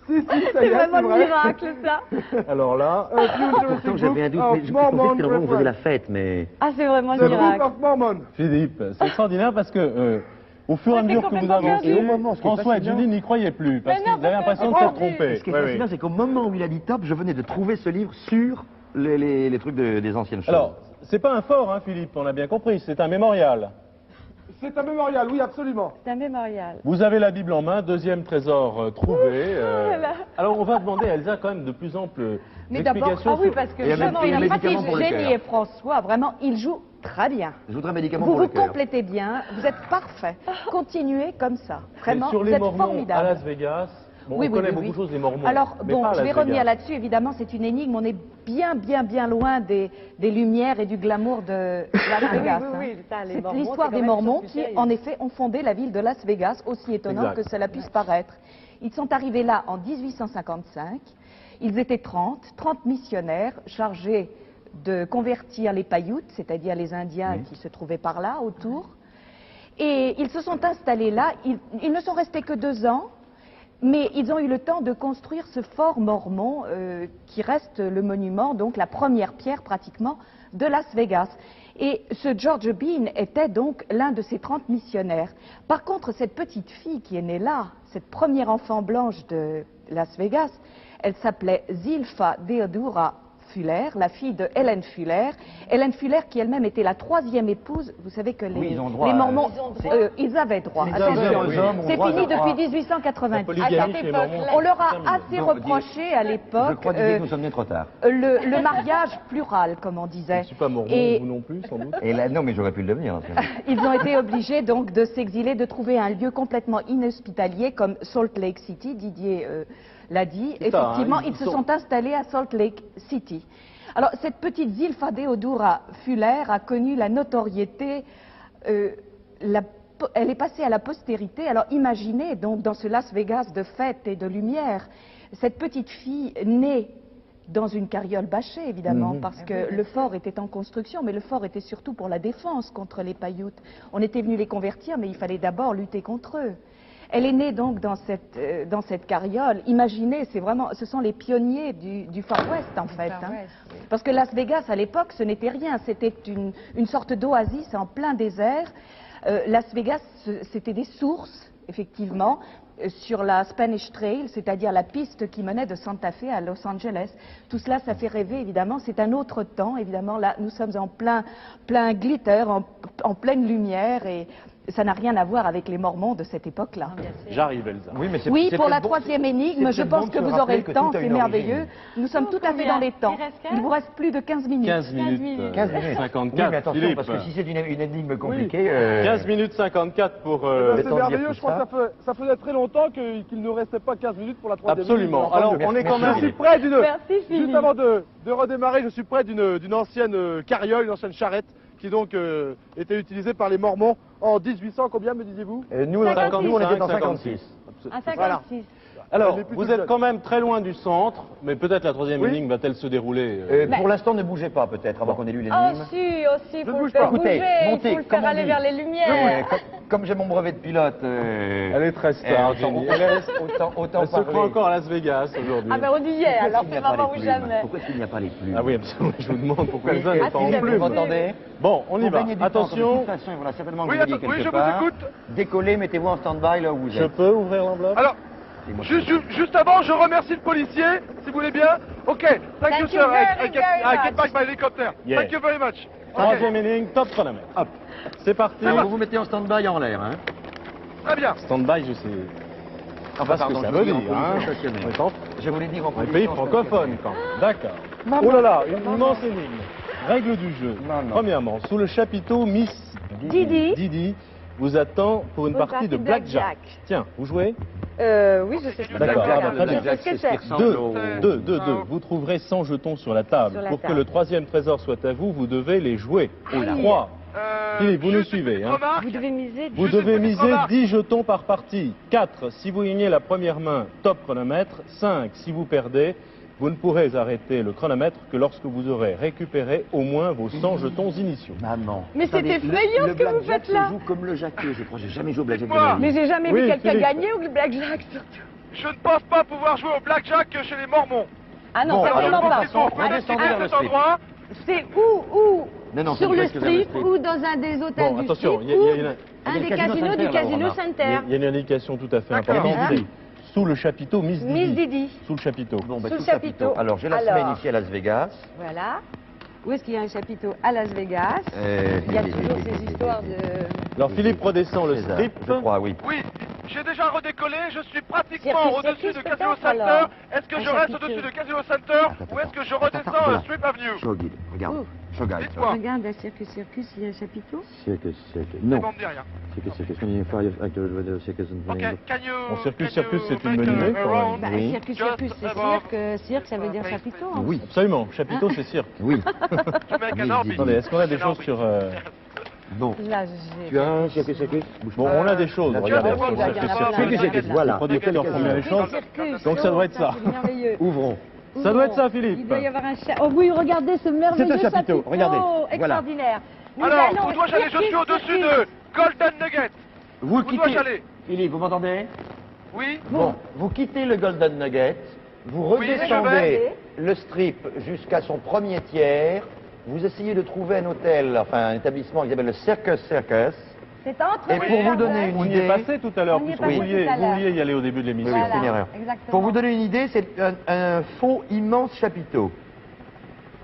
Si, ça y C'est est, vraiment c'est le vrai. miracle, ça. Alors là, Pourtant, j'avais un doute, mais je pensais que c'était le moment où on faisait la fête, mais... Ah, c'est vraiment The le Book miracle. of Mormon. Philippe, c'est extraordinaire parce que au fur et à J'étais mesure que vous complètement avancez, perdue. Au moment, ce qui est François et fascinant- Jenny n'y croyaient plus, parce Mais qu'ils non, avaient parce que- l'impression de se Oh, tromper. Ce qui est Oui, oui. fascinant, c'est qu'au moment où il a dit top, je venais de trouver ce livre sur les trucs des anciennes choses. Alors, c'est pas un fort, hein, Philippe, on a bien compris, c'est un mémorial. C'est un mémorial, oui, absolument. C'est un mémorial. Vous avez la Bible en main, deuxième trésor trouvé. Voilà. Alors, on va demander à Elsa quand même de plus amples Mais d'abord, explications. Ah oui, parce que Et avec vraiment, les il a pas médicaments pour le Jenny cœur. et François, vraiment, ils jouent très bien. Je voudrais un médicament Vous pour le vous cœur. complétez bien, vous êtes parfait. Continuez comme ça. Mais Vraiment, sur vous les êtes Mormons à formidable. Las Vegas, bon, Oui, on oui, connaît oui, beaucoup oui. de choses des Mormons. Alors, mais bon, pas à je vais Las revenir Vegas. là-dessus. Évidemment, c'est une énigme. On est bien, bien, bien loin des lumières et du glamour de Las Vegas. oui, oui, ça, les C'est Mormons, l'histoire c'est des quand même Mormons plus qui, sérieux. en effet, ont fondé la ville de Las Vegas, aussi étonnant Exact. que cela puisse paraître. Ils sont arrivés là en 1855. Ils étaient 30 missionnaires chargés de convertir les Paiutes, c'est-à-dire les Indiens qui se trouvaient par là, autour. Et ils se sont installés là. Ils ne sont restés que 2 ans. Mais ils ont eu le temps de construire ce fort mormon qui reste le monument, donc la première pierre pratiquement de Las Vegas. Et ce George Bean était donc l'un de ces 30 missionnaires. Par contre, cette petite fille qui est née là, cette première enfant blanche de Las Vegas, elle s'appelait Zilpha Deodora Fuller, la fille de Helen Fuller. Helen Fuller qui elle-même était la 3e épouse. Vous savez que Oui, les, ils ont droit les à- Mormons, Ils ont droit. ils avaient droit. Les Attention. hommes ont C'est droit fini à- depuis La 1890. polygamie À chez cette les époque, Mormons, on leur c'est a terminé. assez Non, reproché à Je l'époque crois Didier, que nous sommes venus trop tard. le mariage plural, comme on Je disait. ne suis pas Mormon, Et vous non plus, sans doute. Et là, non, mais j'aurais pu le devenir. ils ont été obligés donc de s'exiler, de trouver un lieu complètement inhospitalier comme Salt Lake City. Didier l'a dit. C'est ça, Effectivement, hein, ils se sont installés à Salt Lake City. Alors, cette petite Zilpha Deodora Fuller a connu la notoriété. Elle est passée à la postérité. Alors, imaginez donc dans ce Las Vegas de fêtes et de lumière, cette petite fille née dans une carriole bâchée, évidemment, parce que le fort était en construction, mais le fort était surtout pour la défense contre les Paiutes. On était venu les convertir, mais il fallait d'abord lutter contre eux. Elle est née donc dans cette carriole. Imaginez, ce sont les pionniers du Far West, en fait. Far hein. West, oui. Parce que Las Vegas, à l'époque, ce n'était rien. C'était une sorte d'oasis en plein désert. Las Vegas, c'était des sources, effectivement, sur la Spanish Trail, c'est-à-dire la piste qui menait de Santa Fe à Los Angeles. Tout cela, ça fait rêver, évidemment. C'est un autre temps, évidemment. Là, nous sommes en plein glitter, en pleine lumière, et ça n'a rien à voir avec les Mormons de cette époque-là. J'arrive, Elsa. Oui, mais Oui, pour la 3e énigme, je pense que vous aurez le temps, c'est merveilleux. Nous sommes tout à fait dans les temps. Il reste Il vous reste plus de 15 minutes. 15 minutes. 15 minutes. 54, Oui, mais attention, Philippe. parce que si c'est une énigme compliquée... 15 minutes 54 pour... C'est temps de dire merveilleux, tout je crois ça. que ça faisait très longtemps qu'il ne restait pas 15 minutes pour la 3e Absolument. minute. Alors, on est quand Je même... suis près d'une... Merci, Philippe. Juste avant de redémarrer, je suis près d'une ancienne carriole, une ancienne charrette, qui donc était utilisée par les Mormons en 1800, combien me disiez-vous Nous, on était dans 56. À 56. Voilà. Alors, Elle est plus vous toute êtes jeune. quand même très loin du centre, mais peut-être la 3e Oui. énigme va-t-elle se dérouler Pour l'instant, ne bougez pas, peut-être, avant qu'on ait lu Oh l'énigme. si, aussi, Je faut ne le bouge faire pas. bouger, Écoutez, montez, il faut le comme faire on aller dit. vers les lumières. Comme j'ai mon brevet de pilote... Elle est très star, Jenny. Autant Elle se croit encore à Las Vegas aujourd'hui. Ah ben on y est, alors c'est moment ou jamais. Pourquoi est-ce qu'il n'y a pas les plumes Ah oui, absolument. Je vous demande pourquoi Elsa Ah, n'est si, pas en j'avais plume. Vous m'entendez? Bon, on y Vous va. gagnez du temps, comme de Attention, toute façon, il faudra certainement que Oui, vous alliez attends, oui, quelque je vous part. écoute. Décollez, mettez-vous en stand-by là où vous je êtes. peux ouvrir l'enveloppe? Alors, C'est moi juste avant, je remercie le policier, si vous voulez bien. Okay, thank you, Thank sir. you very, I very get back much. my helicopter. Yeah. Thank you very much. Troisième inning, top chronomètre. Hop, c'est parti. Alors, vous vous mettez en stand-by en l'air, hein. Très bien. Stand-by, je sais. Enfin, Pas ce que pardon, ça je veut dis en dire, hein. position stationnelle. On est en- Je voulais dire en on est position pays francophone, quand même. D'accord. Oh là là, une immense énigme. Règle du jeu. Premièrement, sous le chapiteau, Miss Didi vous attend pour une partie de blackjack. Tiens, vous jouez? Oui, je sais ce que D'accord, c'est. ah bah, très bien. Qu'est-ce que c'est? Deux. Vous trouverez 100 jetons sur la table. Sur la Pour que table. le troisième trésor soit à vous, vous devez les jouer. Oh là. 3. Philippe, vous nous juste une suivez. petite Hein. remarque. Vous devez miser. Vous Juste une devez petite miser remarque. 10 jetons par partie. 4, si vous gagnez la première main, top chronomètre. 5, si vous perdez, vous ne pourrez arrêter le chronomètre que lorsque vous aurez récupéré au moins vos 100 jetons initiaux. Maman. Mais c'est Attendez, effrayant le ce que vous blackjack faites là. se joue comme le jacquet, je crois. J'ai jamais joué au blackjack de Dites-moi. ma vie. Mais j'ai jamais Oui, vu quelqu'un Philippe. gagner au blackjack surtout. Je ne pense pas pouvoir jouer au blackjack chez les Mormons. Ah non, Bon, certainement alors, pas. de toute façon, redescendez vers le cet strip. endroit. C'est où Non, sur c'est le presque vers le strip strip. ou dans un des hôtels Bon, du attention, strip il y a ou une- un le des Casino casinos Center, du là, Casino remarque. Center. Il y a une indication tout à fait D'accord. importante. Hein C'est sous le chapiteau Miss Didi. Miss Didi. Sous le chapiteau. Bon, bah, Sous tout le ça chapiteau. plutôt. Alors, j'ai la Alors. semaine ici à Las Vegas. Voilà. Où est-ce qu'il y a un chapiteau à Las Vegas? Il y a toujours ces histoires de... Alors Philippe redescend le César, strip. je crois, oui. Oui, j'ai déjà redécollé, je suis pratiquement Circus, au-dessus de circus, Casino peut-être, Center. alors. Est-ce que Un je reste chapiteau. au-dessus de Casino Center ou est-ce que je redescends voilà. Strip Avenue? Show guide, regarde. Ouh. Show guide. Dites-moi. Regarde, à Circus, il y a un chapiteau. Circus. Ça Non. ne me dit rien. Circus. When you fire actor with the circus and Ok, can you... Bon, Circus, can Circus, you c'est une make bonne a idée, quand round? même. Bah, Oui. circus, Just circus, c'est above. cirque ça veut dire chapiteau. hein. Oui. Absolument, chapiteau c'est cirque. Oui. To make Miss an orbit. Attendez, est-ce qu'on a des An choses orbit. sur... Bon. Là, j'ai... Tu as un circus? Bouge Bon, pas. on a des choses, Là, regardez. tu as des choses, il y en a pas mal. Circus, voilà. Le producteur leur promet les choses. Circus, Donc ça doit être ça. C'est merveilleux. Ouvrons. Ça doit être ça, Philippe. Il doit y avoir un chat. Oh oui, regardez ce merveilleux C'est un chapiteau, regardez. Voilà. Extraordinaire. Nous Alors, allons où dois-je aller? Je suis circus, au-dessus circus. de Golden Nugget. Vous Où dois-je quittez. aller? Philippe, vous m'entendez? Oui. Bon, vous quittez le Golden Nugget, vous Oui, je redescendez vais. le strip jusqu'à son premier tiers, vous essayez de trouver un hôtel, enfin un établissement qui s'appelle le Circus. C'est entre Et pour vous donner On une y est idée, passé tout à l'heure, On y est puisque passé vous tout à vous l'heure. vouliez y aller au début de l'émission. Oui, Voilà, c'est une erreur. exactement. Pour vous donner une idée, c'est un faux immense chapiteau.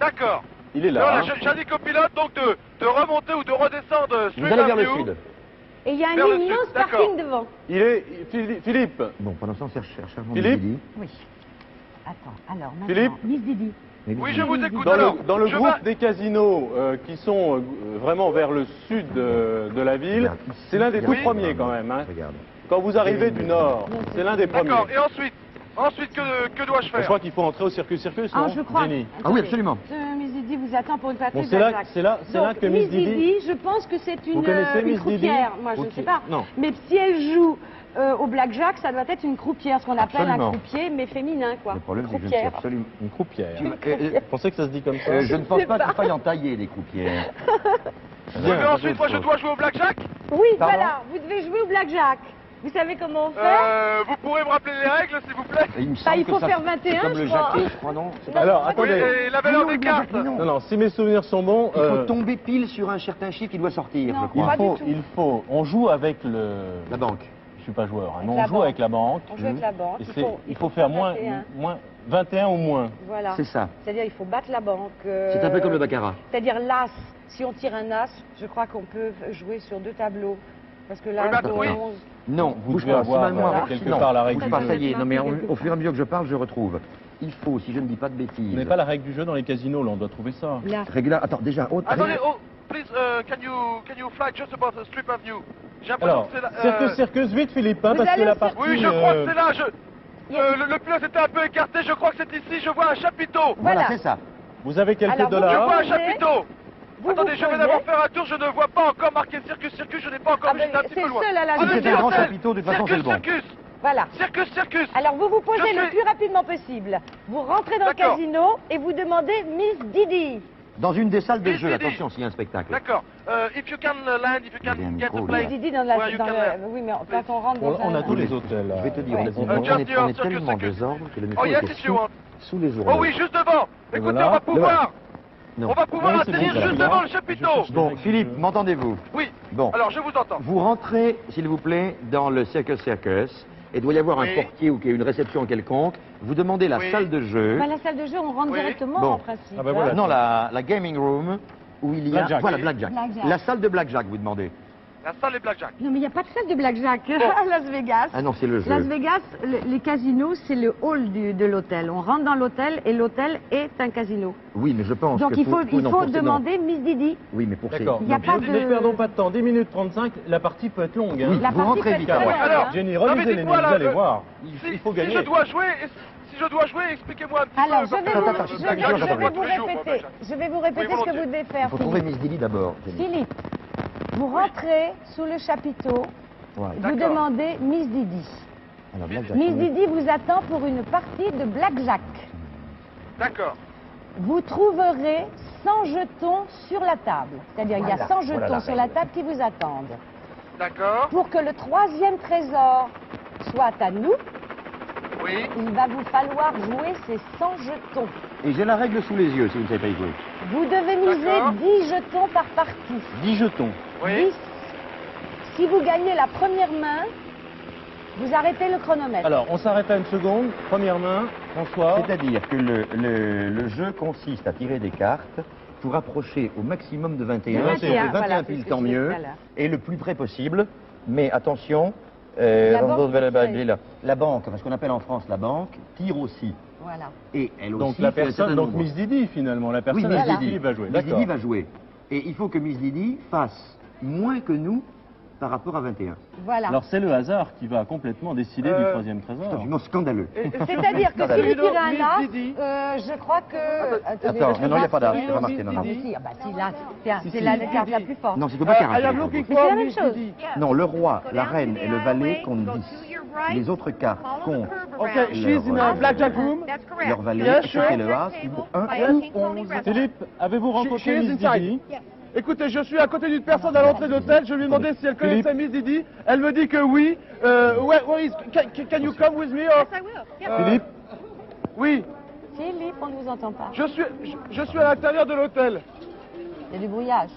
D'accord. Il est Alors là. là, hein. j'indique au pilote donc de remonter ou de redescendre Vous Strip allez vers le Avenue. sud. Et il y a Vers un le sud, immense d'accord. parking devant. Il est... Philippe, Bon, pendant ce temps, on cherche un Philippe Didi. Oui. Attends, alors maintenant, Philippe Miss Didi. Oui, je vous écoute dans alors. dans le Je groupe vais- des casinos qui sont vraiment vers le sud de la ville, Regarde, ici, c'est l'un des tout regarde. premiers quand même. Hein. Regarde. Quand vous arrivez du nord, c'est l'un des premiers. D'accord. Et ensuite, que dois-je Je faire? crois qu'il faut entrer au Circus, Ah, non je crois. Jenny Ah oui, absolument. Miss Didi vous attend pour une partie Bon, de c'est là, blackjack. c'est là, c'est là Donc, que Miss Didi... je pense que c'est Vous une, connaissez une Miss Didi croupière. Moi, je ne Ok. sais pas. Non. Mais si elle joue au blackjack, ça doit être une croupière, ce qu'on appelle Absolument. un croupier, mais féminin, quoi. Le problème, c'est que je ne sais Croupière. absolument. Une croupière. Euh, Vous pensez que ça se dit comme ça je ne pense pas qu'il faille en tailler des croupières. Oui, mais ensuite, moi, je dois jouer au blackjack. Oui, Pardon voilà, vous devez jouer au blackjack. Vous savez comment on fait Vous pourrez me rappeler les règles, s'il vous plaît? Et il me Bah, semble il faut que ça, faire c'est 21, comme le je crois. jacquet, je crois, non C'est pas- Alors, Oui, attendez. et la valeur Non, des non, cartes. non. Non, non, si mes souvenirs sont bons, Il faut tomber pile sur un certain chiffre qui doit sortir, Non, je crois. pas du tout. il faut, on joue avec La banque. je suis pas joueur, hein, mais Avec on la joue banque. avec la banque. On joue avec la banque. Et il faut faire moins 21 ou moins. Voilà. C'est ça. C'est-à-dire, il faut battre la banque. C'est un peu comme le baccarat. C'est-à-dire l'as. Si on tire un as, je crois qu'on peut jouer sur 2 tableaux. Parce que l'as Oui, bah, vaut oui. 11. Non, Vous bouge devez pas, avoir, si ma mémoire- quelque non, part la règle bouge du pas, jeu. ça y est, non mais Quelque au fur et à mesure que je parle, je retrouve. Il faut, si je ne dis pas de Ce bêtises. n'est pas la règle du jeu dans les casinos, là, on doit trouver ça. Là. Attends, déjà, Attendez, oh, please, can you fly just about the Strip Avenue? J'ai l'impression Alors, que c'est là. circus, vite Philippe, hein, Vous parce que allez la au partie... Oui, je crois que c'est là. Le pilote était un peu écarté. Je crois que c'est ici. Je vois un chapiteau. Voilà, Voilà. c'est ça. Vous avez quelques Alors, vous Je dollars. vois un posez. chapiteau. Vous Attendez, vous je vais posez. d'abord faire un tour. Je ne vois pas encore marqué Circus. Je n'ai pas encore Ah vu. ben, J'étais un petit c'est peu loin. seul à la Ah, vue. le C'est un grand hôtel. chapiteau, de toute façon, c'est le bon. Circus. Voilà. Circus. Alors, vous vous posez Je le suis- plus rapidement possible. Vous rentrez dans le D'accord. casino et vous demandez Miss Didi. Dans une des salles de Miss jeu, Didi. attention s'il y a un spectacle. D'accord. If you can land, if you Il y a un can get micro, the là. plane. Didi dans la... Where you dans can le- land. Oui, mais quand on rentre dans On un... a tous les hôtels. là. Je vais te dire, Ouais. on est Just your tellement circus. désordre que le micro Oh, yes, était if you want. sous les Oh oreilles. oui, juste devant. Et Écoutez, voilà. on va pouvoir. Non. On va pouvoir Oui, c'est atterrir bon, juste voilà. devant le chapiteau. Bon, Philippe, m'entendez-vous? Oui. Bon. Alors, je vous entends. Vous rentrez, s'il vous plaît, dans le Circus. et il doit y avoir un portier ou qu'il y ait une réception quelconque. Vous demandez la salle de jeu. Bah, la salle de jeu, on rentre directement Bon. en principe. Ah bah voilà. Non, la gaming room, où il y a... Blackjack. Voilà, Blackjack. Blackjack. La salle de Blackjack, vous demandez. La salle est Blackjack. Non, mais il n'y a pas de salle de blackjack à Las Vegas. Ah non, c'est le jeu. Las Vegas, les casinos, c'est le hall de l'hôtel. On rentre dans l'hôtel et l'hôtel est un casino. Oui, mais je pense Donc que il faut, pour- non, pour ces- non. demander Miss Didi. Oui, mais pour ces... D'accord. Il y a Donc, pas ne de- perdons pas de temps. 10 minutes 35, la partie peut être longue. Hein. Oui. La Vous partie rentrez peut être vite, très ouais. longue, Alors, hein. Jenny, non, mais relisez les dites-moi, notes, vous là, allez voir. Il faut Si gagner. je dois jouer, expliquez-moi un petit Alors, peu. je vais Attends, vous, attends, je attends, vais- attends, je attends. vais vous répéter, je vais vous répéter ce que volontiers. vous devez Il faire. faut trouver Philippe. Miss Didi d'abord. Jenny. Philippe, vous rentrez sous le chapiteau, Voilà. vous D'accord. demandez Miss Didi. Alors, Blackjack, Miss oui. Didi vous attend pour une partie de blackjack. D'accord. Vous trouverez 100 jetons sur la table. C'est-à-dire il y a Voilà, 100 voilà jetons la sur la règle. table qui vous attendent. D'accord. Pour que le troisième trésor soit à nous, Oui. il va vous falloir jouer ces 100 jetons. Et j'ai la règle sous les yeux si vous ne savez pas y jouer. Vous devez miser D'accord. 10 jetons par partie. 10 jetons. Oui. 10. Si vous gagnez la première main, vous arrêtez le chronomètre. Alors, on s'arrête à une seconde. Première main, François. C'est-à-dire que le jeu consiste à tirer des cartes pour approcher au maximum de 21. De 21, Si on fait 21 voilà, c'est piles, ce que tant je disais mieux. tout à l'heure. Et le plus près possible. Mais attention, La banque tire. la banque, ce qu'on appelle en France la banque, tire aussi. Voilà. Et elle Donc aussi la fait un personne, certain donc nombre. Miss Didi finalement, la Oui, personne Miss avec Didi. qui va jouer. Miss D'accord. Didi va jouer. Et il faut que Miss Didi fasse moins que nous par rapport à 21. Voilà. Alors c'est le hasard qui va complètement décider du troisième C'est trésor. absolument scandaleux. C'est-à-dire que si Scandaleux. vous tirez un Miss as, Didi. je crois que... Attendez, Attends, je non, il n'y a vais pas d'as, voir. c'est pas marqué, non, Ah, non. mais si, ah bah si, là, c'est Si, la si. carte la plus forte. Non, c'est pas I 40. am looking Mais c'est la for même Miss chose. Didi. Non, le roi, la reine et le valet comptent 10. Les autres cartes comptent Okay, she's in a blackjack room. leur valet, Yeah, et sure. c'est le as, ou 1 ou 11. Philippe, avez-vous rencontré She is Miss inside. Didi? Écoutez, je suis à côté d'une personne à l'entrée de l'hôtel. Je lui ai demandé si elle connaissait Miss Didi. Elle me dit que oui. Where is? Can you come with me? Or, Philippe, oui. Philippe, on ne vous entend pas. Je suis à l'intérieur de l'hôtel. Il y a du brouillage.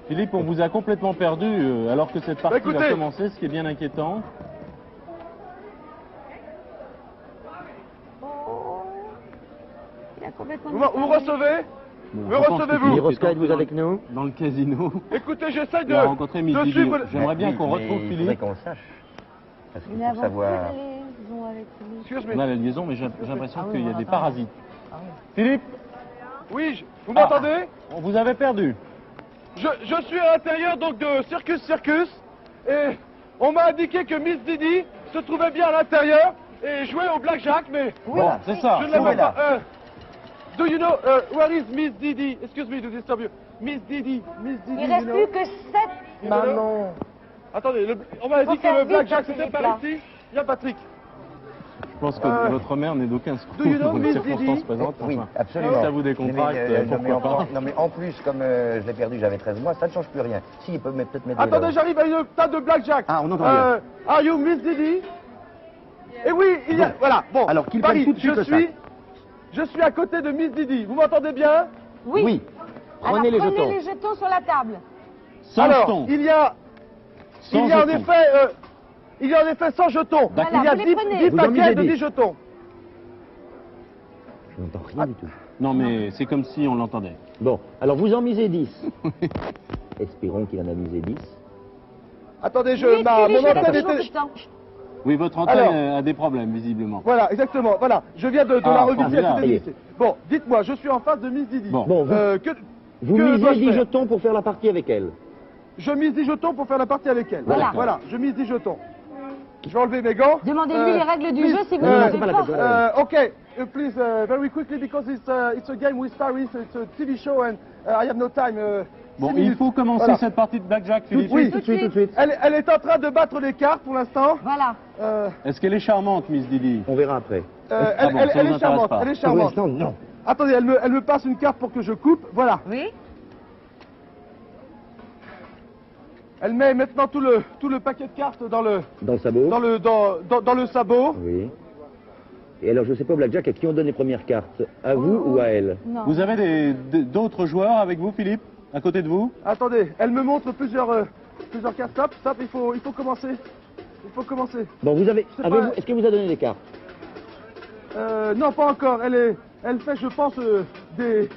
Philippe, on vous a complètement perdu alors que cette partie va écoutez. commencer, ce qui est bien inquiétant. Il a complètement Vous recevez? Bon, Me je pense que recevez-vous Philippe Miroska, est êtes-vous dans- avec nous? Dans le casino. Écoutez, j'essaie Il a rencontré Miss de Didi. suivre. J'aimerais bien Oui, qu'on mais retrouve il faudrait Philippe. qu'on le sache. Parce que Nous pour n'avons savoir... plus de liaison avec Philippe. Excuse On a me. la liaison, mais j'ai l'impression Ah oui, qu'il y a on des entend. parasites. Ah oui. Philippe, Oui, vous m'entendez? on vous avait perdu. Je suis à l'intérieur donc de Circus et on m'a indiqué que Miss Didi se trouvait bien à l'intérieur et jouait au blackjack, mais Bon, c'est ça. je ne la vois trouvez-la. pas. Do you know where is Miss Didi? Excuse me to disturb you. Miss Didi. Il reste plus que 7. Maman. Attendez, on m'a dit Faut que faire le vite, blackjack Philippe, c'était par là. ici. Il y a Patrick. Je pense que votre mère n'est d'aucun secours Do you know dans les Miss circonstances Didi? présentes. Oui, Enfin, absolument. si ça vous décontracte, pourquoi pas. Non, mais en plus, comme je l'ai perdu, j'avais 13 mois, ça ne change plus rien. Si, il peut peut-être mettre... Attendez, j'arrive à une table de blackjack. Ah, on entend bien. Are you Miss Didi? Et oui, il y a... Bon. Voilà, bon. Alors, qu'il Paris, prenne tout de suite le sac. Je suis à côté de Miss Didi. Vous m'entendez bien? Oui. Oui. Alors, Prenez les jetons. Prenez les jetons sur la table. 100 Alors, jetons. il y a 100 en jetons. effet... il y a en effet 100 jetons. Voilà, il y a vous les 10, prenez. Vous en misez paquets de 10. 10 jetons. Je n'entends rien du tout. Non, mais c'est comme si on l'entendait. Bon, alors vous en misez 10. Espérons qu'il en a misé 10. Attendez, Oui, Philippe, mon il reste antenne toujours était... du temps. Oui, votre antenne Alors. a des problèmes, visiblement. Voilà, exactement. Voilà, je viens de Ah, la revisiter. formidable. c'était ici. Bon, dites-moi, je suis en face de Miss Didi. Bon. Bon, vous que misez dois-je 10 faire jetons pour faire la partie avec elle. Je mise 10 jetons pour faire la partie avec elle. Voilà. Voilà, je mise 10 jetons. Je vais enlever mes gants. Demandez-lui les règles du please, jeu si vous non, ne c'est savez pas la pas. peine. Okay, please, very quickly because it's a game with Paris, it's a TV show and I have no time. Bon, 6 il minutes. faut commencer Voilà. cette partie de blackjack, Philippe. Oui, Tout de suite, tout de suite. Elle est en train de battre les cartes pour l'instant. Voilà. Est-ce qu'elle est charmante, Miss Didi? On verra après. bon, Elle ça vous est intéresse charmante, pas. elle est Pour charmante. l'instant, non. Attendez, elle me passe une carte pour que je coupe. Voilà. Oui. Elle met maintenant tout le paquet de cartes dans le Dans le sabot. dans le sabot. Oui. Et alors, je sais pas, Blackjack, à qui on donne les premières cartes? À vous ou à elle? Non. Vous avez d'autres joueurs avec vous, Philippe? À côté de vous? Attendez, elle me montre plusieurs Plusieurs cartes, stop, stop, il faut commencer. Il faut commencer. Bon, vous avez... C'est pas- Est-ce que vous a donné les cartes? Non, pas encore. Elle fait, je pense, des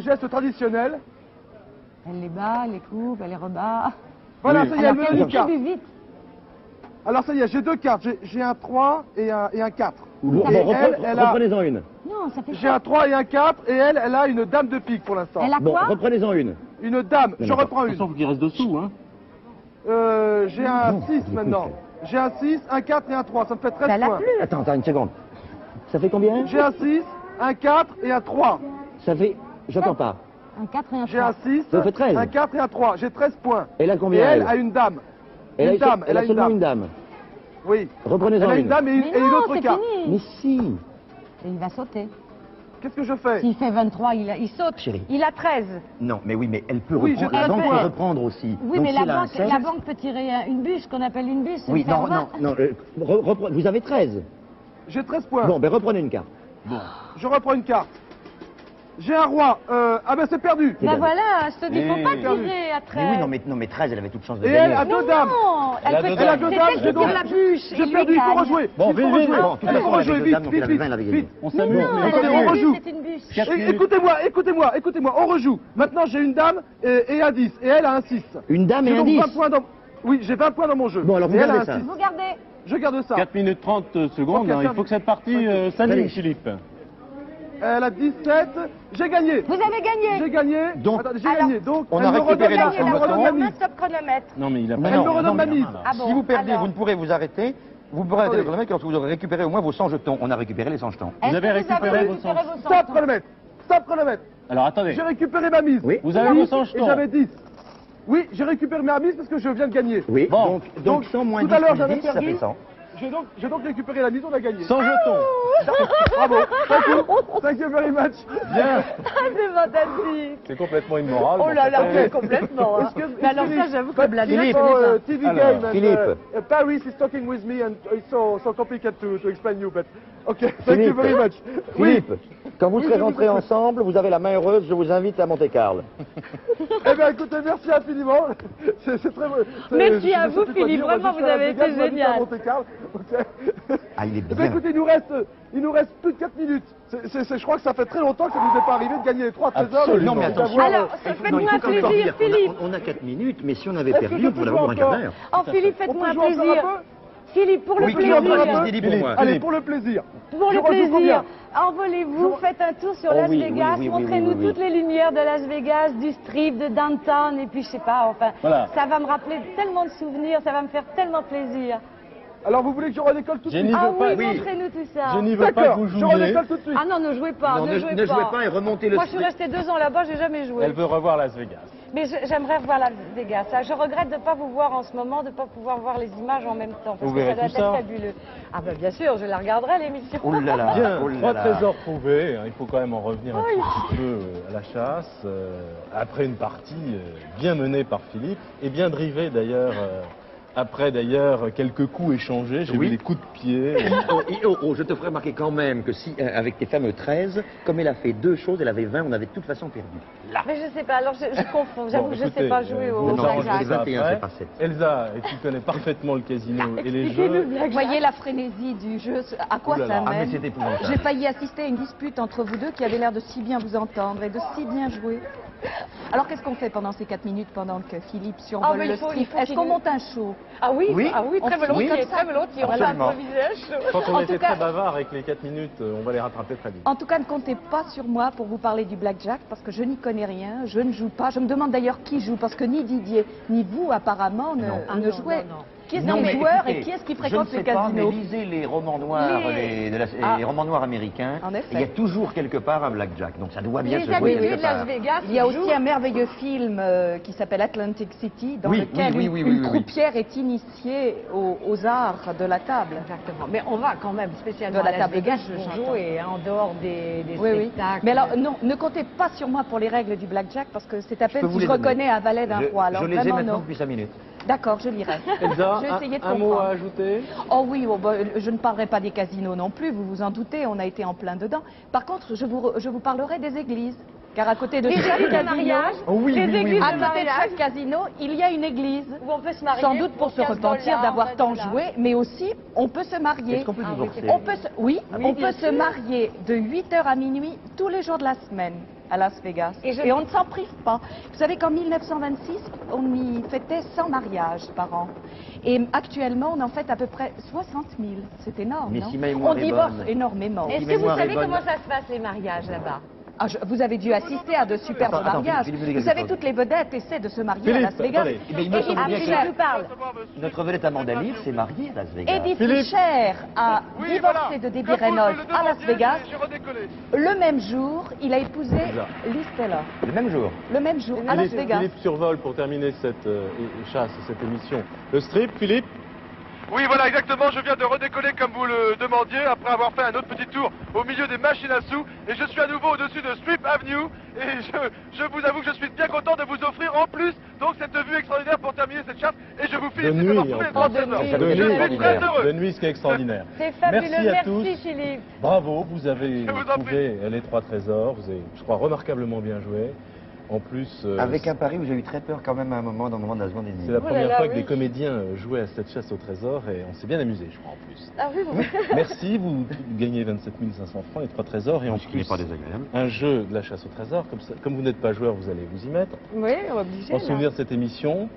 gestes traditionnels. Elle les bat, elle les coupe, elle les rebat. Voilà, Oui. ça y est, elle me donne une carte. Plus vite. Alors ça y est, j'ai deux cartes. J'ai un 3 et un 4. Bon, Et elle a... reprenez-en une. Non, ça fait J'ai un 3 et un 4 et elle a une dame de pique pour l'instant. Elle a Bon, quoi? reprenez-en une. Une dame, je reprends une. Attention, faut qu'il reste dessous, hein. J'ai un 6 maintenant. J'ai un 6, un 4 et un 3, ça me fait 13 Elle a points. plus. Attends, une seconde. Ça fait combien? J'ai un 6, un 4 et un 3. Ça fait... J'entends pas. Un 4 et un J'ai un 3. 6, Ça fait 13. un 4 et un 3. J'ai 13 points. Elle a Et combien, elle a une dame. Elle une dame, elle a une seulement dame. une dame. Oui. Reprenez-en Elle a une une. dame et Mais une non, autre c'est carte. fini. Mais si. Et il va sauter. Qu'est-ce que je fais? S'il fait 23, il saute. Chérie. Il a 13. Non, mais oui, mais elle peut Oui, reprendre. j'ai La très banque peur. peut reprendre aussi. Oui, Donc, mais si elle a la un banque, 16, la banque peut tirer une bûche, qu'on appelle une bûche. Oui, faire non, 20. non, vous avez 13. J'ai 13 points. Bon, ben reprenez une carte. Je reprends une carte. J'ai un roi. Ah ben c'est perdu. Ben voilà, je te dis, faut pas Eh. tirer à 13. Mais oui, non, mais 13, elle avait toute chance de Et gagner. elle a deux dames. Non, Elle a peut deux Elle a dames. deux c'est dames. elle qui tire la bûche. J'ai perdu, il faut rejouer. Bon, Il faut vite, vite. rejouer. Bon, de toute Il faut façon, rejouer elle avait deux vite, dames, donc vite, elle avait vite, 20, elle avait vite. gagné. On Mais s'amuse. non, mais elle Écoutez, a on la bûche, rejoue. c'est une bûche. Écoutez-moi. On rejoue. Maintenant j'ai une dame et un 10. Et elle a un 6. Une dame et J'ai un donc 10. 20 points dans... Oui, j'ai 20 points dans mon jeu. Bon, alors vous et elle a gardez un ça. 6. Vous gardez. Je garde ça. 4 minutes 30 secondes, Ok, hein, il ça- faut que cette partie s'anime, Allez. Philippe. Elle a 17. J'ai gagné. Vous avez gagné. J'ai gagné. Donc- Attendez, j'ai Alors, gagné. Donc, on elle a me récupéré redonne la- l'ensemble elle me de redonne temps. la mise. Stop chronomètre. Non, mais il a Non, pas... Elle me redonne ma mise. Ah bon, Si vous perdez, alors. vous ne pourrez vous arrêter. Vous pourrez arrêter le chronomètre lorsque vous aurez récupéré au moins vos 100 jetons. On a récupéré les 100 jetons. Est-ce avez que récupéré vos récupéré vos Stop chronomètre. Stop chronomètre. Alors attendez, J'ai récupéré ma mise. Oui. vous avez Oui, vos 100 Et jetons. j'avais 10. Oui, j'ai récupéré ma mise parce que je viens de gagner. Oui, Bon. donc 100 moins tout 10 à l'heure, plus j'avais 10, ça perdu. fait 100. J'ai donc récupéré la mise, on a gagné. 100 jetons. Bravo. Thank you. Thank you very much. Bien. C'est fantastique. C'est complètement immoral. Oh là là, bon, oui, complètement. Hein. Mais alors ça, j'avoue que Blabla, Philippe. je connais pas. TV Alors, game and, Philippe. Paris is talking with me and it's so complicated to explain you, but okay, thank you Philippe. very much. Oui, Philippe, quand vous Oui, serez je vous rentrés écoute. ensemble, vous avez la main heureuse, je vous invite à Monte-Carlo. eh bien écoutez, merci infiniment. C'est très beau. Merci je à ne sais vous, plus quoi Philippe, dire. Moi, vraiment, je suis vous à avez Vegas, été je m'invite à génial. Monte-Carlo. Ok. Ah, il est Eh bien, bien. écoutez, il nous reste plus de 4 minutes. Je crois que ça fait très longtemps que ça nous est pas arrivé de gagner les 3 trésors. Absolument. Non, mais attention. Alors, il faut- faites-moi il faut quand même plaisir, dire qu'on a- Philippe. On a 4 minutes, mais si on avait Est-ce que perdu, je on peux pourrait jouer l'avoir pour un quart encore d'heure. Oh, Philippe, On faites-moi peut un jouer encore plaisir. un peu Philippe, pour le Oui, plaisir. encore un Philippe, peu Philippe, pour Philippe. moi. Allez, Philippe. pour le plaisir. Pour Je le rejoue combien plaisir, envolez-vous, faites un tour sur Oh Las oui, Vegas, oui, oui, montrez-nous oui, oui, oui. toutes les lumières de Las Vegas, du strip, de downtown, et puis je sais pas, enfin, Voilà. ça va me rappeler tellement de souvenirs, ça va me faire tellement plaisir. Alors vous voulez que je redécolle tout de Je suite n'y Ah veux pas. oui, montrez-nous tout ça. Je n'y veux pas que D'accord, vous je jouiez. redécolle tout de suite. Ah non, ne jouez pas, Non, ne jouez ne jouez pas et remontez le Moi, je suis restée 2 ans là-bas, j'ai jamais joué. Elle veut revoir Las Vegas. Mais j'aimerais revoir Las Vegas. Ça, je regrette de ne pas vous voir en ce moment, de ne pas pouvoir voir les images en même temps. Parce Vous que ça verrez doit tout être ça. fabuleux. Ah ben bien sûr, je la regarderai l'émission. Oh là là, Bien, oh là 3 là. trésors trouvés. Il faut quand même en revenir un Oui. tout petit peu à la chasse. Après une partie bien menée par Philippe et bien drivée d'ailleurs. Après d'ailleurs quelques coups échangés, j'ai Oui. vu des coups de pied. Je te ferai remarquer quand même que si, avec tes fameux 13, comme elle a fait 2 choses, elle avait 20, on avait de toute façon perdu. Là. Mais je sais pas, alors je confonds. J'avoue Bon, que je ne écoutez, sais pas jouer vous au vous non, arrangez blackjack. ça 21, après. c'est pas 7. Elsa, et tu connais parfaitement le casino et les Expliquez le jeux. blackjack. Vous voyez la frénésie du jeu, à quoi Ouh là ça là. Ah, mais mène c'est épouvantable. J'ai failli assister à une dispute entre vous deux qui avait l'air de si bien vous entendre et de si bien jouer. Alors qu'est-ce qu'on fait pendant ces 4 minutes pendant que Philippe survole Ah, mais le il faut strip? qu'il Est-ce qu'on monte un show? Ah oui, Oui. très On volontiers, finit comme ça. très volontiers. On va Absolument. improviser un show. Quand on En était tout cas- très bavard avec les 4 minutes, on va les rattraper très vite. En tout cas, ne comptez pas sur moi pour vous parler du blackjack parce que je n'y connais rien, je ne joue pas. Je me demande d'ailleurs qui joue parce que ni Didier ni vous apparemment ne, Non. Ah ne non, jouez. non, non. Qui est-ce Non, qui est mais joueur écoutez, et qui est-ce qui je fréquente ne les sais pas, casinos? mais lisez les romans noirs, Les- les Ah. romans noirs américains. En effet. Il y a toujours quelque part un blackjack, donc ça doit bien Les se jouer habitués quelque de Las part. Vegas Il y a jouent. aussi un merveilleux film qui s'appelle Atlantic City, dans Oui, lequel oui, une, oui, une oui, oui. croupière est initiée aux arts de la table. Exactement. Mais on va quand même spécialement De la à Las table Vegas gauche, pour j'entends. jouer hein, en dehors des Oui, oui. spectacles. Mais alors, non, ne comptez pas sur moi pour les règles du blackjack parce que c'est à peux peine vous si les je donner. reconnais un valet d'un roi. Alors je les ai vraiment, maintenant non. depuis 5 minutes. D'accord, je lirai. Elsa, Je vais essayer de un mot comprendre. à ajouter? Oh oui, bon, bah, je ne parlerai pas des casinos non plus, vous vous en doutez, on a été en plein dedans. Par contre, je vous parlerai des églises. Car à côté de Les chaque églises de casino, mariage, Oh oui, les oui, oui, églises oui. à de côté de mariage, chaque casino, il y a une église. où on peut se marier. Sans doute pour se 15 repentir dollars, d'avoir 20 tant dollars. joué, mais aussi on peut se marier. Est-ce qu'on peut Ah oui, divorcer? c'est On peut Oui, on bien peut se sûr. marier de 8h à minuit tous les jours de la semaine à Las Vegas. Et On ne s'en prive pas. Vous savez qu'en 1926, on y fêtait 100 mariages par an. Et actuellement, on en fête à peu près 60 000. C'est énorme, Mais non? si ma mémoire On est divorce bonne. énormément. Est-ce que vous mémoire est savez bonne. comment ça se passe, les mariages, là-bas? Ah, vous avez dû assister à de superbes Attends, mariages. Philippe, Philippe, Vous savez, Philippe. toutes les vedettes essaient de se marier à Las Philippe, Vegas. attendez. Mais il me semble Edith bien Fischer, Je parle. Notre vedette Amanda Lear s'est mariée à Las Vegas. Edith Philippe. Fischer a Oui, divorcé voilà. de Debbie Comme vous Reynolds le à Las demandiez, Vegas. j'ai redécollé. Le même jour, il a épousé Exact. Liz Taylor. Le même jour. Le même jour, à Las Vegas. Philippe survole pour terminer cette chasse, cette émission. Le strip, Philippe? Oui, voilà, exactement. Je viens de redécoller comme vous le demandiez, après avoir fait un autre petit tour au milieu des machines à sous. Et je suis à nouveau au-dessus de Strip Avenue. Et je vous avoue que je suis bien content de vous offrir en plus donc cette vue extraordinaire pour terminer cette chasse. Et je vous félicite nuit, d'avoir en trouvé plus. trois De trésors. nuit. Ça doit être Je suis extraordinaire. très heureux. De nuit, ce qui est extraordinaire. C'est fabuleux. Merci à tous. Philippe. Bravo, vous avez Je vous en trouvé les trois trésors. Vous avez, je crois, remarquablement bien joué. En plus, Avec un pari où j'ai eu très peur quand même à un moment, dans le moment de la seconde et c'est demie. la Oh là première là, fois que oui. des comédiens jouaient à cette chasse au trésor et on s'est bien amusé, je crois, en plus. Ah oui, vous... Merci, vous gagnez 27 500 francs, les trois trésors et en Ce qui n'est plus pas désagréable. un jeu de la chasse au trésor. Comme vous n'êtes pas joueur, vous allez vous y mettre. Oui, obligé. En souvenir de cette émission,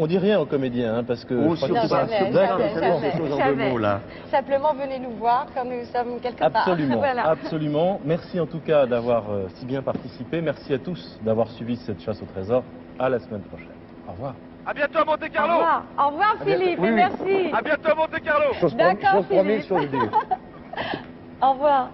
on dit rien aux comédiens hein, parce que Oh, je crois surtout qu'ils pas, sont- jamais, D'accord, jamais, c'est Savez bon. ces choses en Jamais. deux mots, là. Simplement, venez nous voir quand nous sommes quelque part. Absolument, Voilà. absolument. Merci en tout cas d'avoir si bien participé. Merci à tous d'avoir suivi cette chasse au trésor. À la semaine prochaine. Au revoir. À bientôt à Monte Au Carlo. revoir. Au revoir, Philippe, Oui, et oui. merci. À bientôt à Monte Carlo. Chose D'accord, promise, chose Philippe. due. Au revoir.